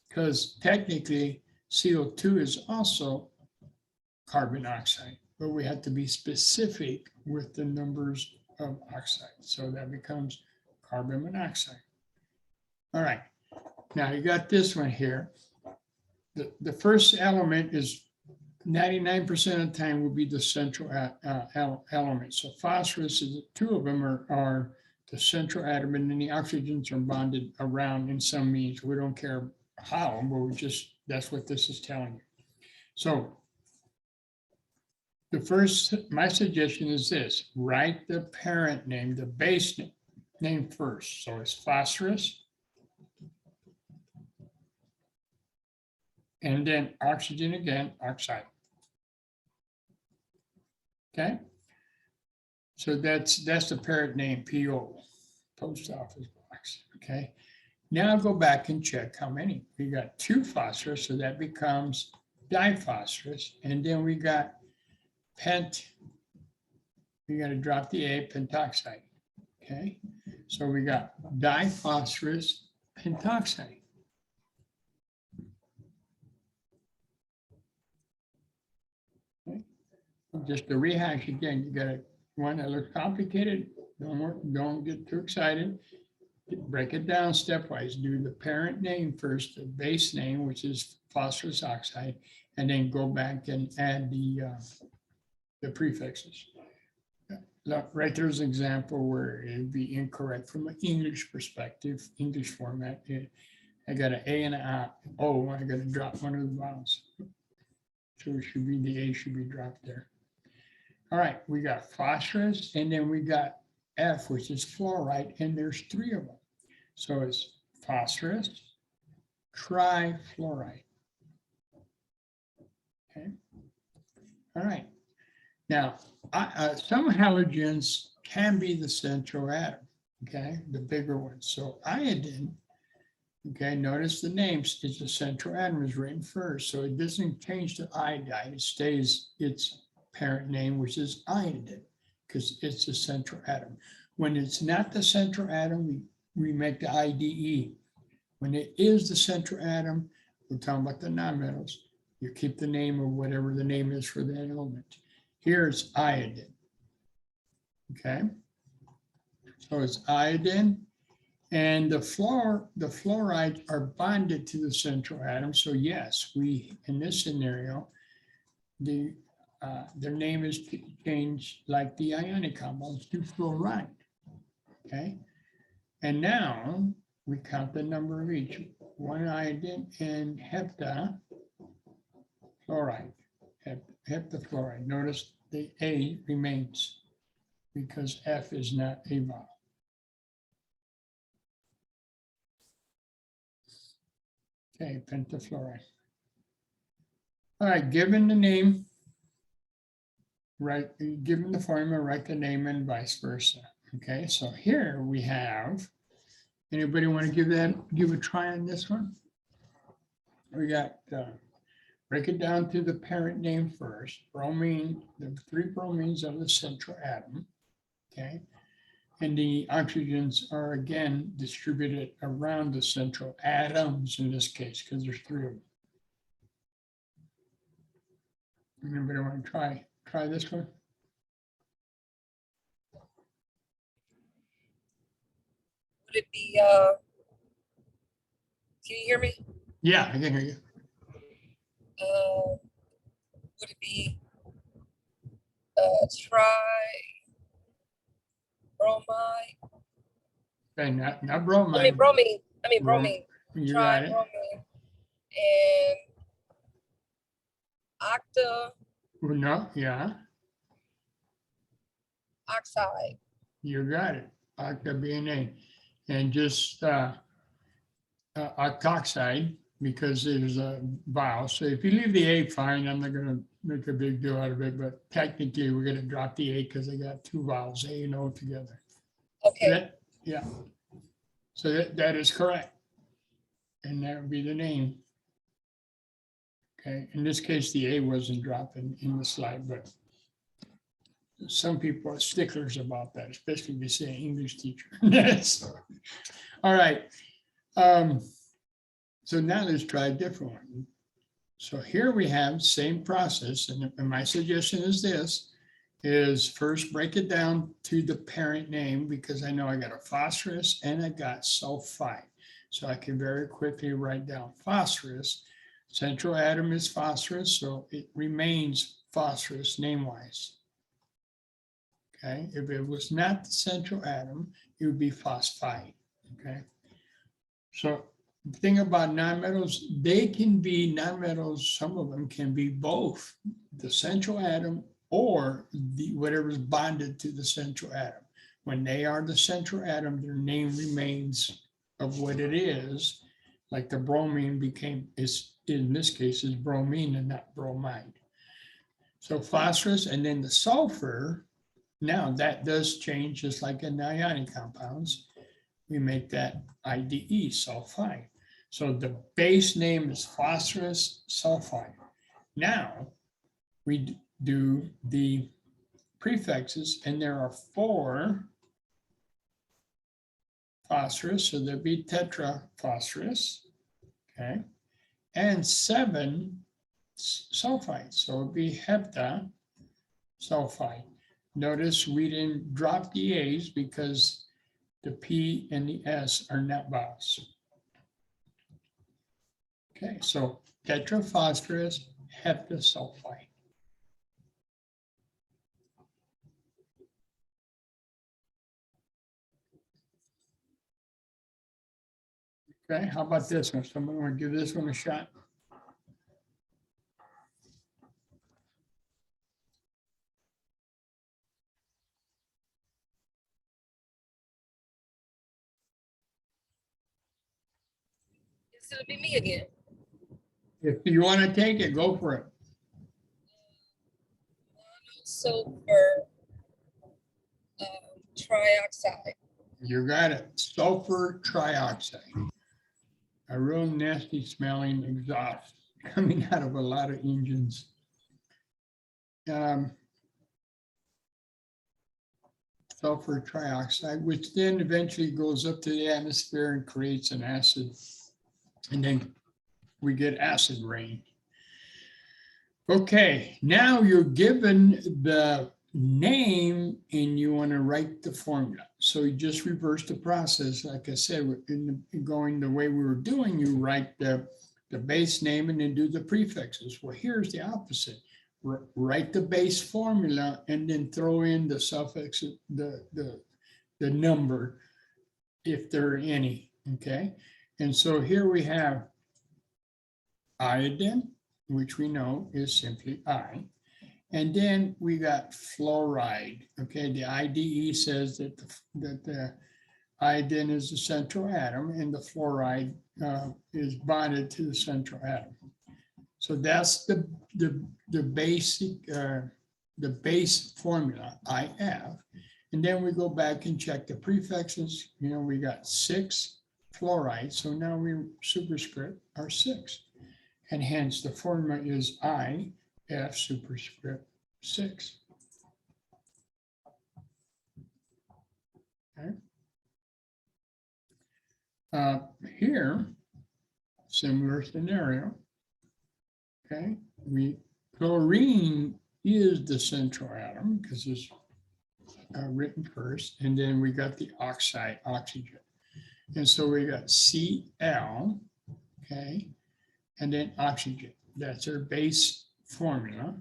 Because technically CO2 is also carbon oxide, but we have to be specific with the numbers of oxide. So that becomes carbon monoxide. All right, now you got this one here. The first element is 99% of the time will be the central element. So phosphorus is 2 of them are the central atom, and then the oxygens are bonded around in some means. We don't care how, but that's what this is telling you. So my suggestion is this: write the parent name, the base name first. So it's phosphorus, and then oxygen again, oxide. Okay, so that's the parent name, PO, post office box. Okay, now go back and check how many. We got 2 phosphorus, so that becomes diphosphorus, and then we got we got to drop the A, pentoxide. Okay, so we got diphosphorus pentoxide. Okay. Just to rehash again, you got to one that looks complicated, don't get too excited. Break it down stepwise. Do the parent name first, the base name, which is phosphorus oxide, and then go back and add the prefixes. Look, right there's an example where it'd be incorrect from an English perspective, English format. I got an A and an A. Oh, I got to drop one of the vowels. So it should be, the A should be dropped there. All right, we got phosphorus, and then we got F, which is fluoride, and there's 3 of them. So it's phosphorus, trifluoride. Okay. All right. Now, some halogens can be the central atom, okay, the bigger ones. So iodine, okay, notice the names, it's the central atom is written first. So it doesn't change to iodide, it stays its parent name, which is iodine, because it's the central atom. When it's not the central atom, we make the IDE. When it is the central atom, we're talking about the nonmetals. You keep the name of whatever the name is for that element. Here it's iodine. Okay. So it's iodine, and the fluorides are bonded to the central atom. So yes, we, in this scenario, their name is changed like the ionic compounds to fluoride. Okay. And now we count the number of each. 1 iodine and heptafluoride. Heptafluoride. Notice the A remains because F is not a vowel. Okay, pentafluoride. All right, given the name, right, given the formula, write the name and vice versa. Okay, so here we have, anybody want to give a try on this one? We got, break it down to the parent name first. Bromine, the 3 bromines of the central atom, okay? And the oxygens are again distributed around the central atoms in this case, because there's 3 of them. Anybody want to try this one? Would it be, can you hear me? Yeah, I can hear you. Would it be bromide? Okay, not bromide. I mean bromine. Bromine. You got it. Bromine and No, yeah, oxide. you got it. Octa-BNA. And just octoxide, because there's a vowel. So if you leave the A, fine. I'm not going to make a big deal out of it, but technically we're going to drop the A because I got 2 vowels, A and O together. Okay. Yeah. So that is correct. And that would be the name. Okay. In this case, the A wasn't dropped in the slide, but some people are sticklers about that, especially if you say English teacher. Yes. All right. So now let's try a different one. So here we have same process, and my suggestion is this, is first break it down to the parent name, because I know I got a phosphorus and I got sulfide. So I can very quickly write down phosphorus. Central atom is phosphorus, so it remains phosphorus name-wise. Okay, if it was not the central atom, it would be phosphide. Okay, so the thing about nonmetals, they can be nonmetals, some of them can be both the central atom or the whatever's bonded to the central atom. When they are the central atom, their name remains of what it is, like the bromine is in this case is bromine and not bromide. So phosphorus, and then the sulfur, now that does change just like in the ionic compounds. We make that IDE, sulfide. So the base name is phosphorus sulfide. Now we do the prefixes, and there are 4 phosphorus, so there'd be tetraphosphorus, okay, and 7 sulfides, so it'd be heptasulfide. Notice we didn't drop the A's because the P and the S are net vowels. Okay, so tetraphosphorus heptasulfite. Okay, how about this one? Someone want to give this one a shot? It's gonna be me again. If you want to take it, go for it. Sulfur trioxide. You got it. Sulfur trioxide. A real nasty smelling exhaust coming out of a lot of engines. Sulfur trioxide, which then eventually goes up to the atmosphere and creates an acid. And then we get acid rain. Okay, now you're given the name and you want to write the formula. So you just reverse the process. Like I said, going the way we were doing, you write the base name and then do the prefixes. Well, here's the opposite. Write the base formula and then throw in the suffix, the number, if there are any, okay? And so here we have iodine, which we know is simply I. And then we got fluoride, okay? The IDE says that the iodine is the central atom and the fluoride is bonded to the central atom. So that's the basic, the base formula, IF. And then we go back and check the prefixes. You know, we got 6 fluoride, so now we superscript are 6. And hence the formula is IF superscript 6. Okay. Here, similar scenario. Okay, chlorine is the central atom because it's written first, and then we got the oxide, oxygen. And so we got Cl, okay, and then oxygen. That's our base formula.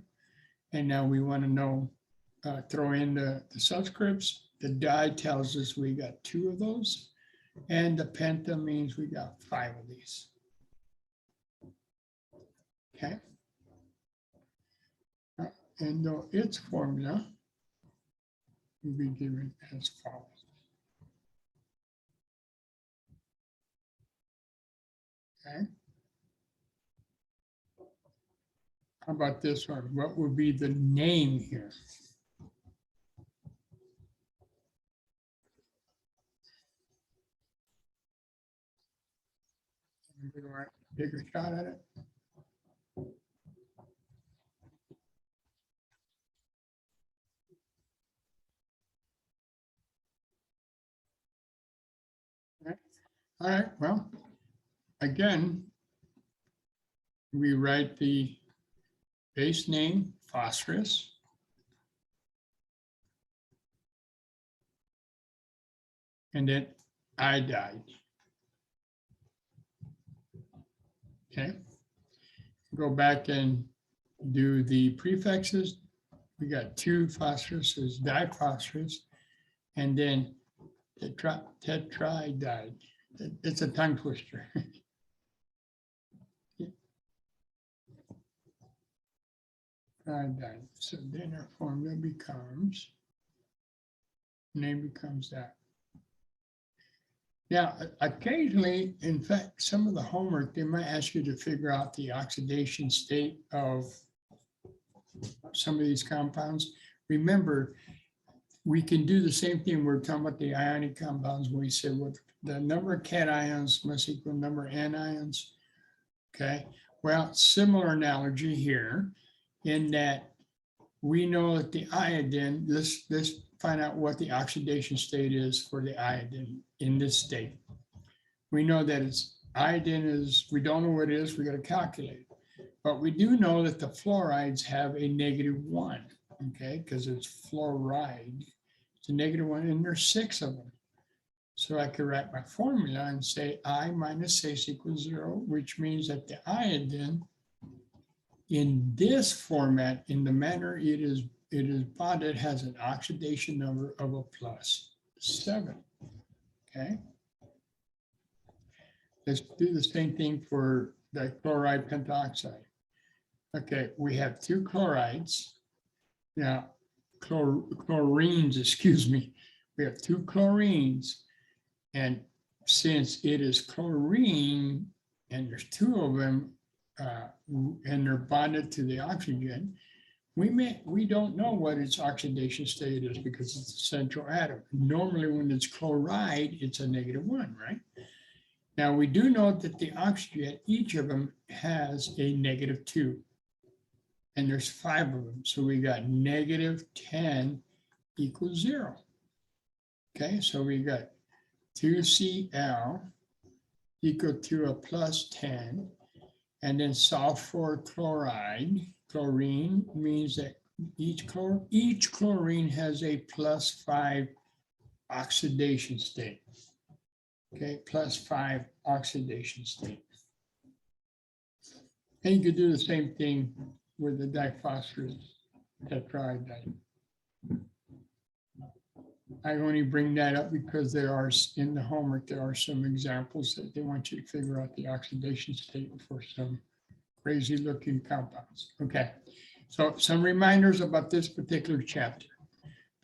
And now we want to know, throw in the subscripts. The di tells us we got 2 of those, and the penta means we got 5 of these. Okay. And its formula will be given as follows. Okay. How about this one? What would be the name here? Anybody want to take a shot at it? All right, well, again, we write the base name, phosphorus. And then iodide. Okay. Go back and do the prefixes. We got 2 phosphoruses, diphosphorus, and then tetraidide. It's a tongue twister. Iodide. So then our formula becomes, name becomes that. Now, occasionally, in fact, some of the homework, they might ask you to figure out the oxidation state of some of these compounds. Remember, we can do the same thing. We're talking about the ionic compounds when we said what the number of cations must equal number of anions. Okay, well, similar analogy here in that we know that the iodine, let's find out what the oxidation state is for the iodine in this state. We know that it's iodine is, we don't know what it is, we got to calculate. But we do know that the fluorides have a -1. okay, because it's fluoride. It's a -1, and there's 6 of them. So I could write my formula and say I minus 6 equals 0, which means that the iodine in this format, in the manner it is bonded, has an oxidation number of a +7. Okay. Let's do the same thing for the chloride pentoxide. Okay, we have 2 chlorides. Now, chlorines, excuse me. We have 2 chlorines. And since it is chlorine, and there's 2 of them, and they're bonded to the oxygen, we don't know what its oxidation state is because it's a central atom. Normally, when it's chloride, it's a -1, right? Now, we do know that the oxygen, each of them has a -2, and there's 5 of them. So we got -10 equals 0. Okay, so we got 2Cl equal to a +10, and then sulfur chloride, chlorine, means that each chlorine has a +5 oxidation state. Okay, +5 oxidation state. And you could do the same thing with the diphosphorus tetraiodide. I only bring that up because there are, in the homework, there are some examples that they want you to figure out the oxidation state for some crazy looking compounds. Okay, so some reminders about this particular chapter.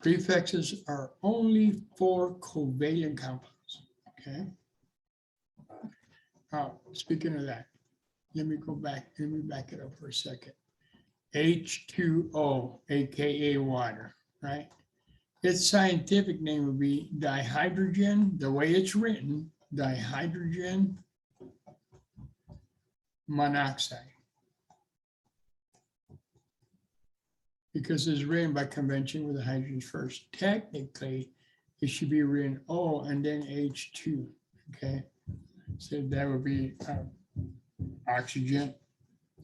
Prefixes are only for covalent compounds. Okay. Speaking of that, let me back it up for a second. H2O, aka water, right? Its scientific name would be dihydrogen, the way it's written, dihydrogen monoxide. Because it's written by convention with the hydrogen first. Technically, it should be written O and then H2, okay? So that would be oxygen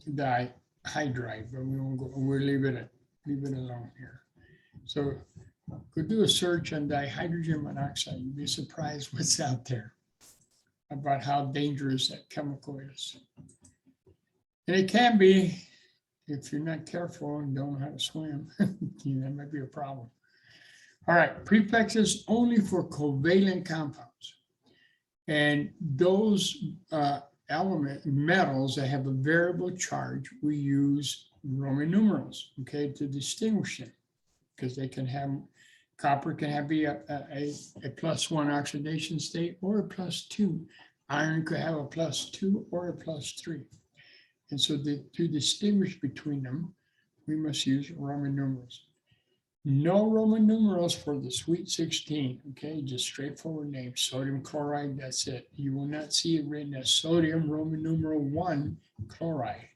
dihydride, but we won't go, we'll leave it alone here. So go do a search on dihydrogen monoxide. You'd be surprised what's out there about how dangerous that chemical is. And it can be, if you're not careful and don't know how to swim, that might be a problem. All right, prefixes only for covalent compounds. And those metals that have a variable charge, we use Roman numerals, okay, to distinguish them, because they can have, copper can be a +1 oxidation state or a +2. Iron could have a +2 or a +3. And so to distinguish between them, we must use Roman numerals. No Roman numerals for the sweet 16, okay? Just straightforward name, sodium chloride, that's it. You will not see it written as sodium Roman numeral 1 chloride.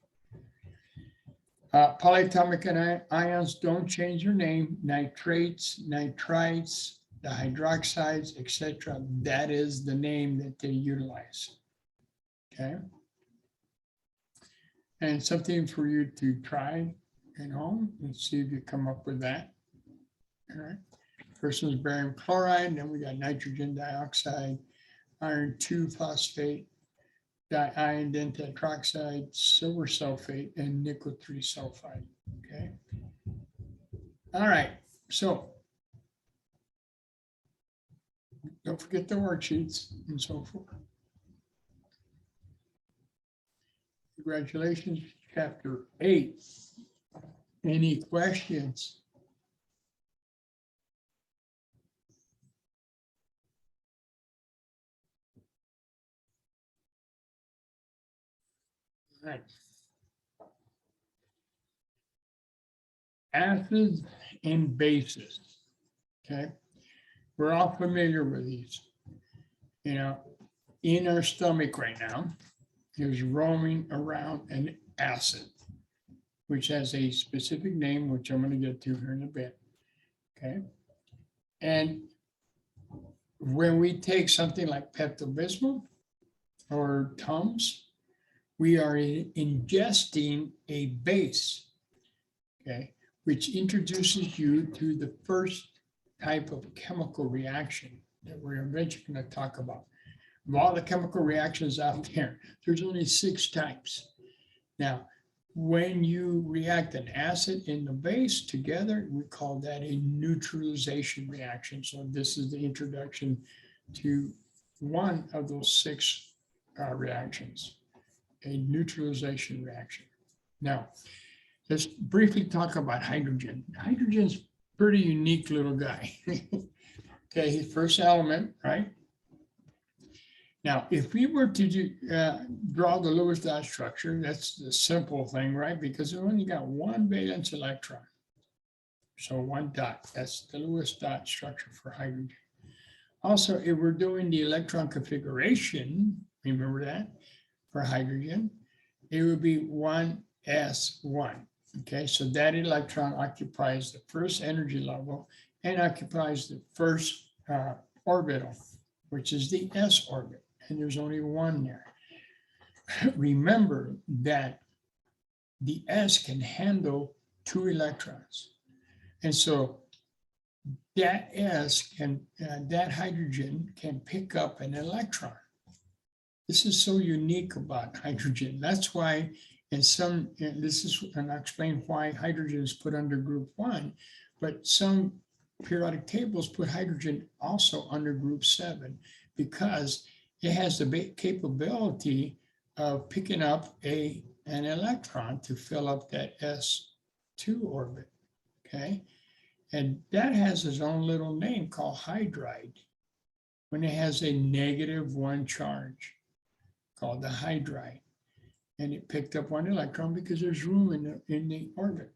Polyatomic ions don't change their name. Nitrates, nitrites, the hydroxides, etc. That is the name that they utilize, okay? And something for you to try at home and see if you come up with that. All right. First one's barium chloride, then we got nitrogen dioxide, iron 2 phosphate, diiodine tetroxide, silver sulfate, and nickel 3 sulfide. Okay. All right. So don't forget the worksheets and so forth. Congratulations, chapter 8. Any questions? All right. Acids and bases. Okay. We're all familiar with these. You know, in our stomach right now, there's roaming around an acid, which has a specific name, which I'm going to get to here in a bit. Okay. And when we take something like Pepto-Bismol or Tums, we are ingesting a base. Okay. which introduces you to the first type of chemical reaction that we're eventually going to talk about. Of all the chemical reactions out there, there's only 6 types. Now, when you react an acid and the base together, we call that a neutralization reaction. So this is the introduction to one of those 6 reactions, a neutralization reaction. Now, let's briefly talk about hydrogen. Hydrogen's a pretty unique little guy. Okay, his first element, right? Now, if we were to draw the Lewis dot structure, that's the simple thing, right? Because we only got 1 valence electron. So 1 dot, that's the Lewis dot structure for hydrogen. Also, if we're doing the electron configuration, remember that, for hydrogen, it would be 1s1. Okay, so that electron occupies the first energy level and occupies the first orbital, which is the s orbit. And there's only 1 there. Remember that the S can handle 2 electrons. And so that that hydrogen can pick up an electron. This is so unique about hydrogen. That's why and I'll explain why hydrogen is put under group 1, but some periodic tables put hydrogen also under group 7 because it has the capability of picking up an electron to fill up that S2 orbit, okay? And that has its own little name called hydride, when it has a -1 charge, called the hydride. And it picked up 1 electron because there's room in the orbit.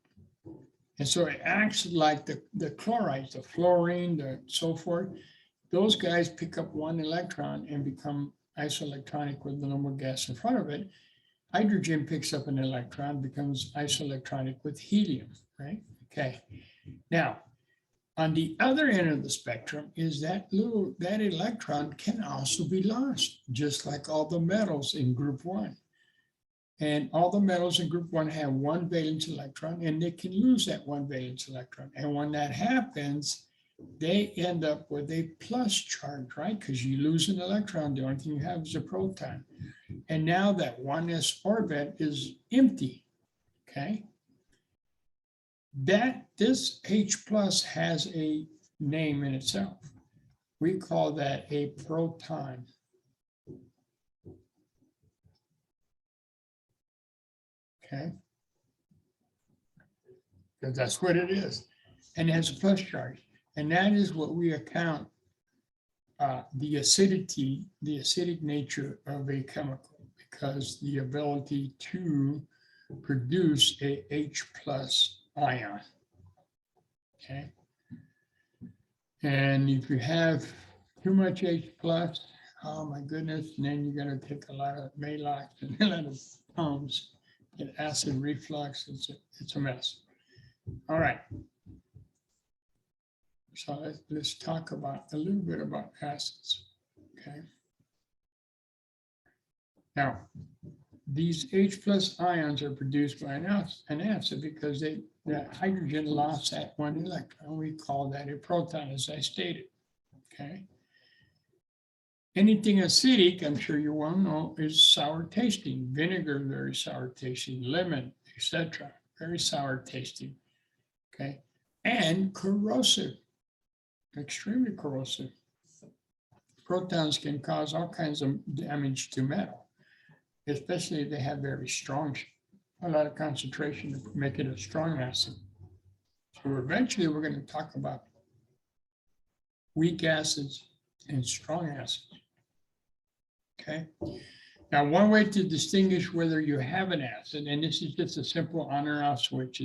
And so it acts like the chlorides, the fluorine, the so forth. Those guys pick up 1 electron and become isoelectronic with the normal gas in front of it. Hydrogen picks up an electron, becomes isoelectronic with helium, right? Okay. Now, on the other end of the spectrum is that electron can also be lost, just like all the metals in group 1. And all the metals in group 1 have 1 valence electron, and they can lose that 1 valence electron. And when that happens, they end up with a plus charge, right? Because you lose an electron, the only thing you have is a proton. And now that 1s orbit is empty, okay? This H plus has a name in itself. We call that a proton. Okay? Because that's what it is. And it has a plus charge. And that is what we account the acidic nature of a chemical, because the ability to produce a H plus ion. Okay. And if you have too much H plus, oh my goodness, and then you're going to take a lot of Maalox and a lot of Tums, get acid reflux. It's a mess. All right. So let's talk about a little bit about acids, okay? Now, these H plus ions are produced by an acid because the hydrogen lost that 1 electron. We call that a proton, as I stated, okay? Anything acidic, I'm sure you well know, is sour tasting. Vinegar, very sour tasting. Lemon, etc., very sour tasting, okay? And corrosive. Extremely corrosive. Protons can cause all kinds of damage to metal, especially if they have very strong, a lot of concentration to make it a strong acid. So eventually we're going to talk about weak acids and strong acids. Okay. Now, one way to distinguish whether you have an acid, and this is just a simple on or off switch,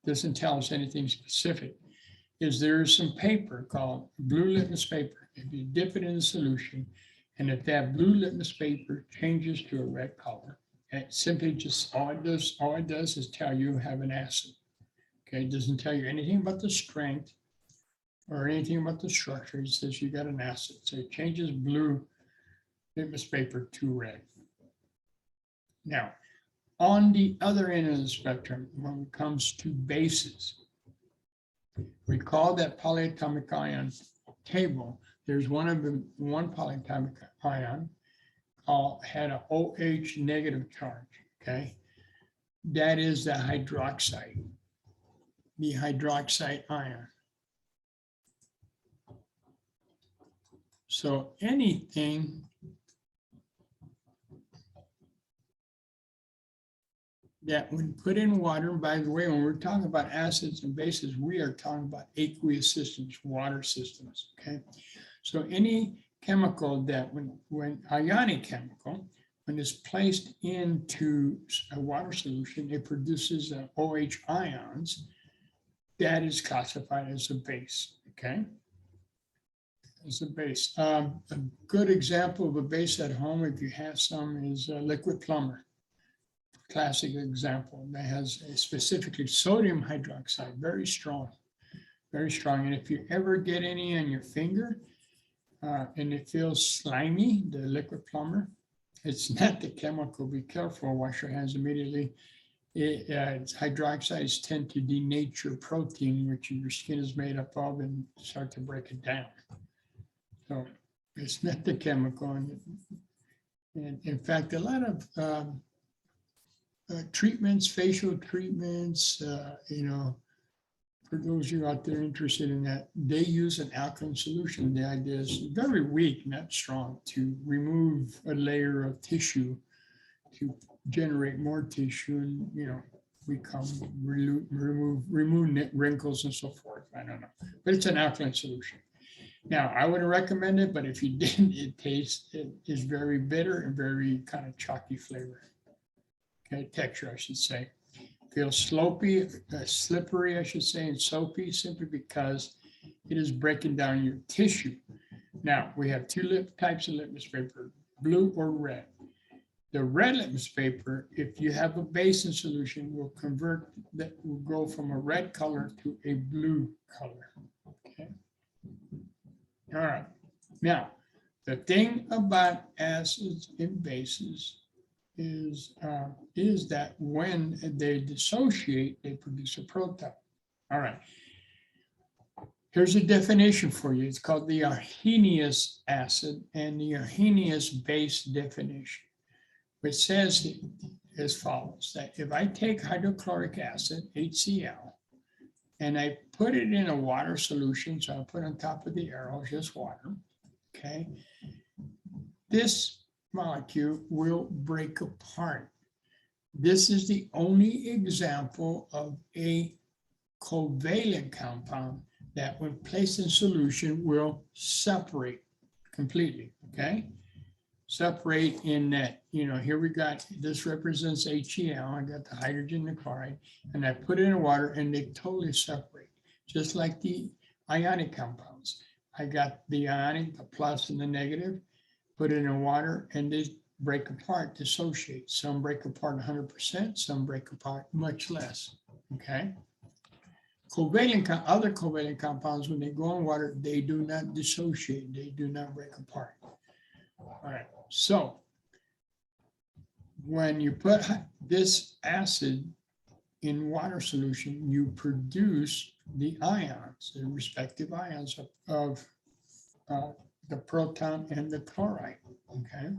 doesn't tell us anything specific, is there is some paper called blue litmus paper. If you dip it in the solution, and if that blue litmus paper changes to a red color, it simply just, all it does is tell you have an acid. Okay, it doesn't tell you anything about the strength or anything about the structure. It says you got an acid. So it changes blue litmus paper to red. Now, On the other end of the spectrum, when it comes to bases, recall that polyatomic ion table. There's one of them, one polyatomic ion had an OH negative charge, okay? That is the hydroxide ion. So anything that when put in water, and by the way, when we're talking about acids and bases, we are talking about aqueous systems, water systems, okay? So any chemical that when ionic chemical, when it's placed into a water solution, it produces OH ions. That is classified as a base, okay? As a base. A good example of a base at home, if you have some, is liquid plumber. Classic example that has specifically sodium hydroxide, very strong. And if you ever get any on your finger and it feels slimy, the liquid plumber, it's not the chemical. Be careful, wash your hands immediately. Hydroxides tend to denature protein, which your skin is made up of, and start to break it down. So it's not the chemical. And in fact, a lot of treatments, facial treatments, for those of you out there interested in that, they use an alkaline solution. The idea is very weak, not strong, to remove a layer of tissue, to generate more tissue and, remove wrinkles and so forth. I don't know, but it's an alkaline solution. Now, I wouldn't recommend it, but if you didn't, it is very bitter and very kind of chalky flavor. Okay, texture, I should say. Feels slippery, I should say, and soapy, simply because it is breaking down your tissue. Now, we have two types of litmus paper, blue or red. The red litmus paper, if you have a base in solution, will go from a red color to a blue color. Okay. All right. Now, the thing about acids and bases is that when they dissociate, they produce a proton. All right. Here's a definition for you. It's called the Arrhenius acid and the Arrhenius base definition, which says as follows, that if I take hydrochloric acid, HCl, and I put it in a water solution, so I put on top of the arrow just water, okay, this molecule will break apart. This is the only example of a covalent compound that when placed in solution will separate completely, okay? Separate in that, here we got, this represents HCl, I got the hydrogen and the chloride, and I put it in water and they totally separate, just like the ionic compounds. I got the ionic, the plus and the negative, put it in water, and they break apart, dissociate. Some break apart 100%, some break apart much less, okay? Other covalent compounds, when they go in water, they do not dissociate, they do not break apart. All right, so when you put this acid in water solution, you produce the ions, the respective ions of the proton and the chloride, okay?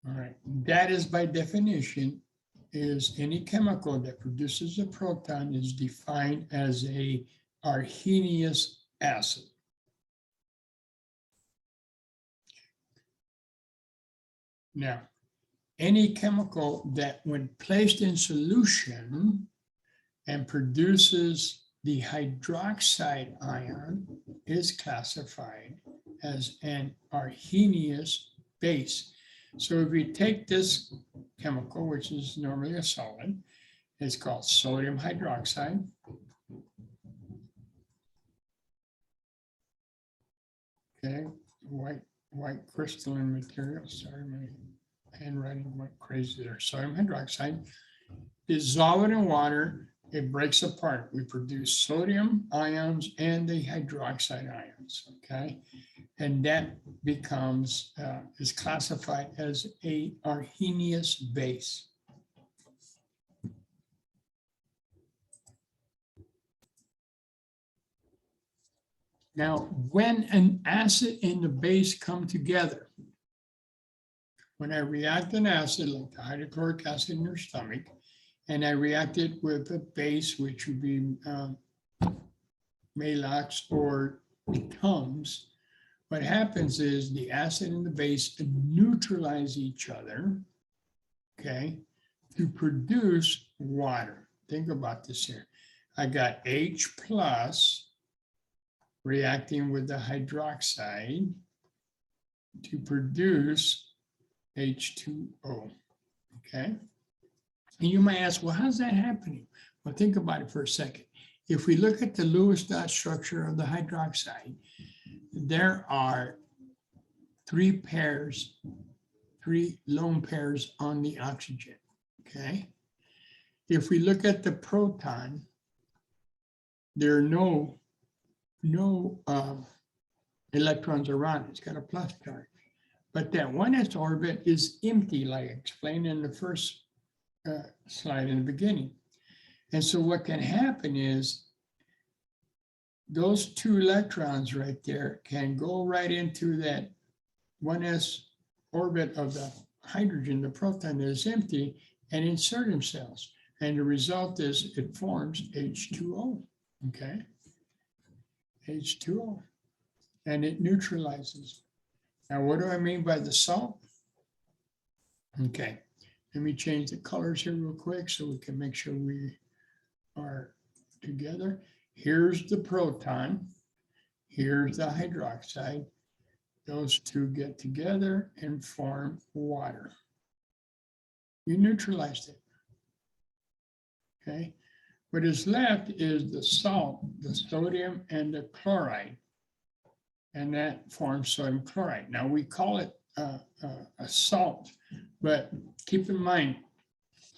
All right, that is by definition, is any chemical that produces a proton is defined as a Arrhenius acid. Now, any chemical that when placed in solution and produces the hydroxide ion is classified as an Arrhenius base. So if we take this chemical, which is normally a solid, it's called sodium hydroxide. Okay, white crystalline material. Sorry, my handwriting went crazy there. Sodium hydroxide. Dissolve it in water, it breaks apart. We produce sodium ions and the hydroxide ions, okay? And that becomes, is classified as a Arrhenius base. Now, when an acid and the base come together, when I react an acid like the hydrochloric acid in your stomach, and I react it with a base, which would be Maalox or Tums, what happens is the acid and the base neutralize each other, okay, to produce water. Think about this here. I got H plus reacting with the hydroxide to produce H2O, okay? And you might ask, well, how's that happening? Well, think about it for a second. If we look at the Lewis dot structure of the hydroxide, there are three lone pairs on the oxygen, okay? If we look at the proton, there are no electrons around it. It's got a plus charge. But that 1s orbit is empty, like I explained in the first slide in the beginning. And so what can happen is those 2 electrons right there can go right into that 1s orbit of the hydrogen, the proton that is empty, and insert themselves. And the result is it forms H2O, okay? H2O, and it neutralizes. Now, what do I mean by the salt? Okay, let me change the colors here real quick so we can make sure we are together. Here's the proton, here's the hydroxide. Those 2 get together and form water. You neutralized it, okay? What is left is the salt, the sodium and the chloride, and that forms sodium chloride. Now we call it a salt, but keep in mind,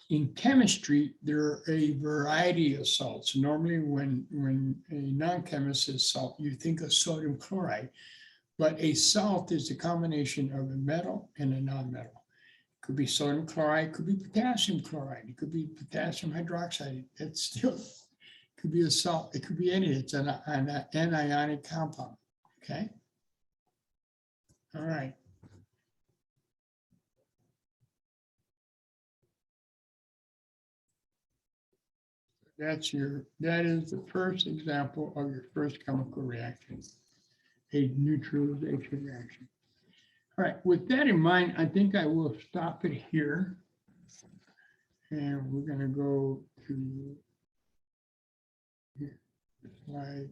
in chemistry, there are a variety of salts. Normally when a non-chemist says salt, you think of sodium chloride, but a salt is a combination of a metal and a non-metal. Could be sodium chloride, could be potassium chloride, it could be potassium hydroxide. It's still, it could be a salt, it could be anything. It's an anionic compound, okay? All right. That is the first example of your first chemical reaction, a neutralization reaction. All right, with that in mind, I think I will stop it here. And we're going to go to slide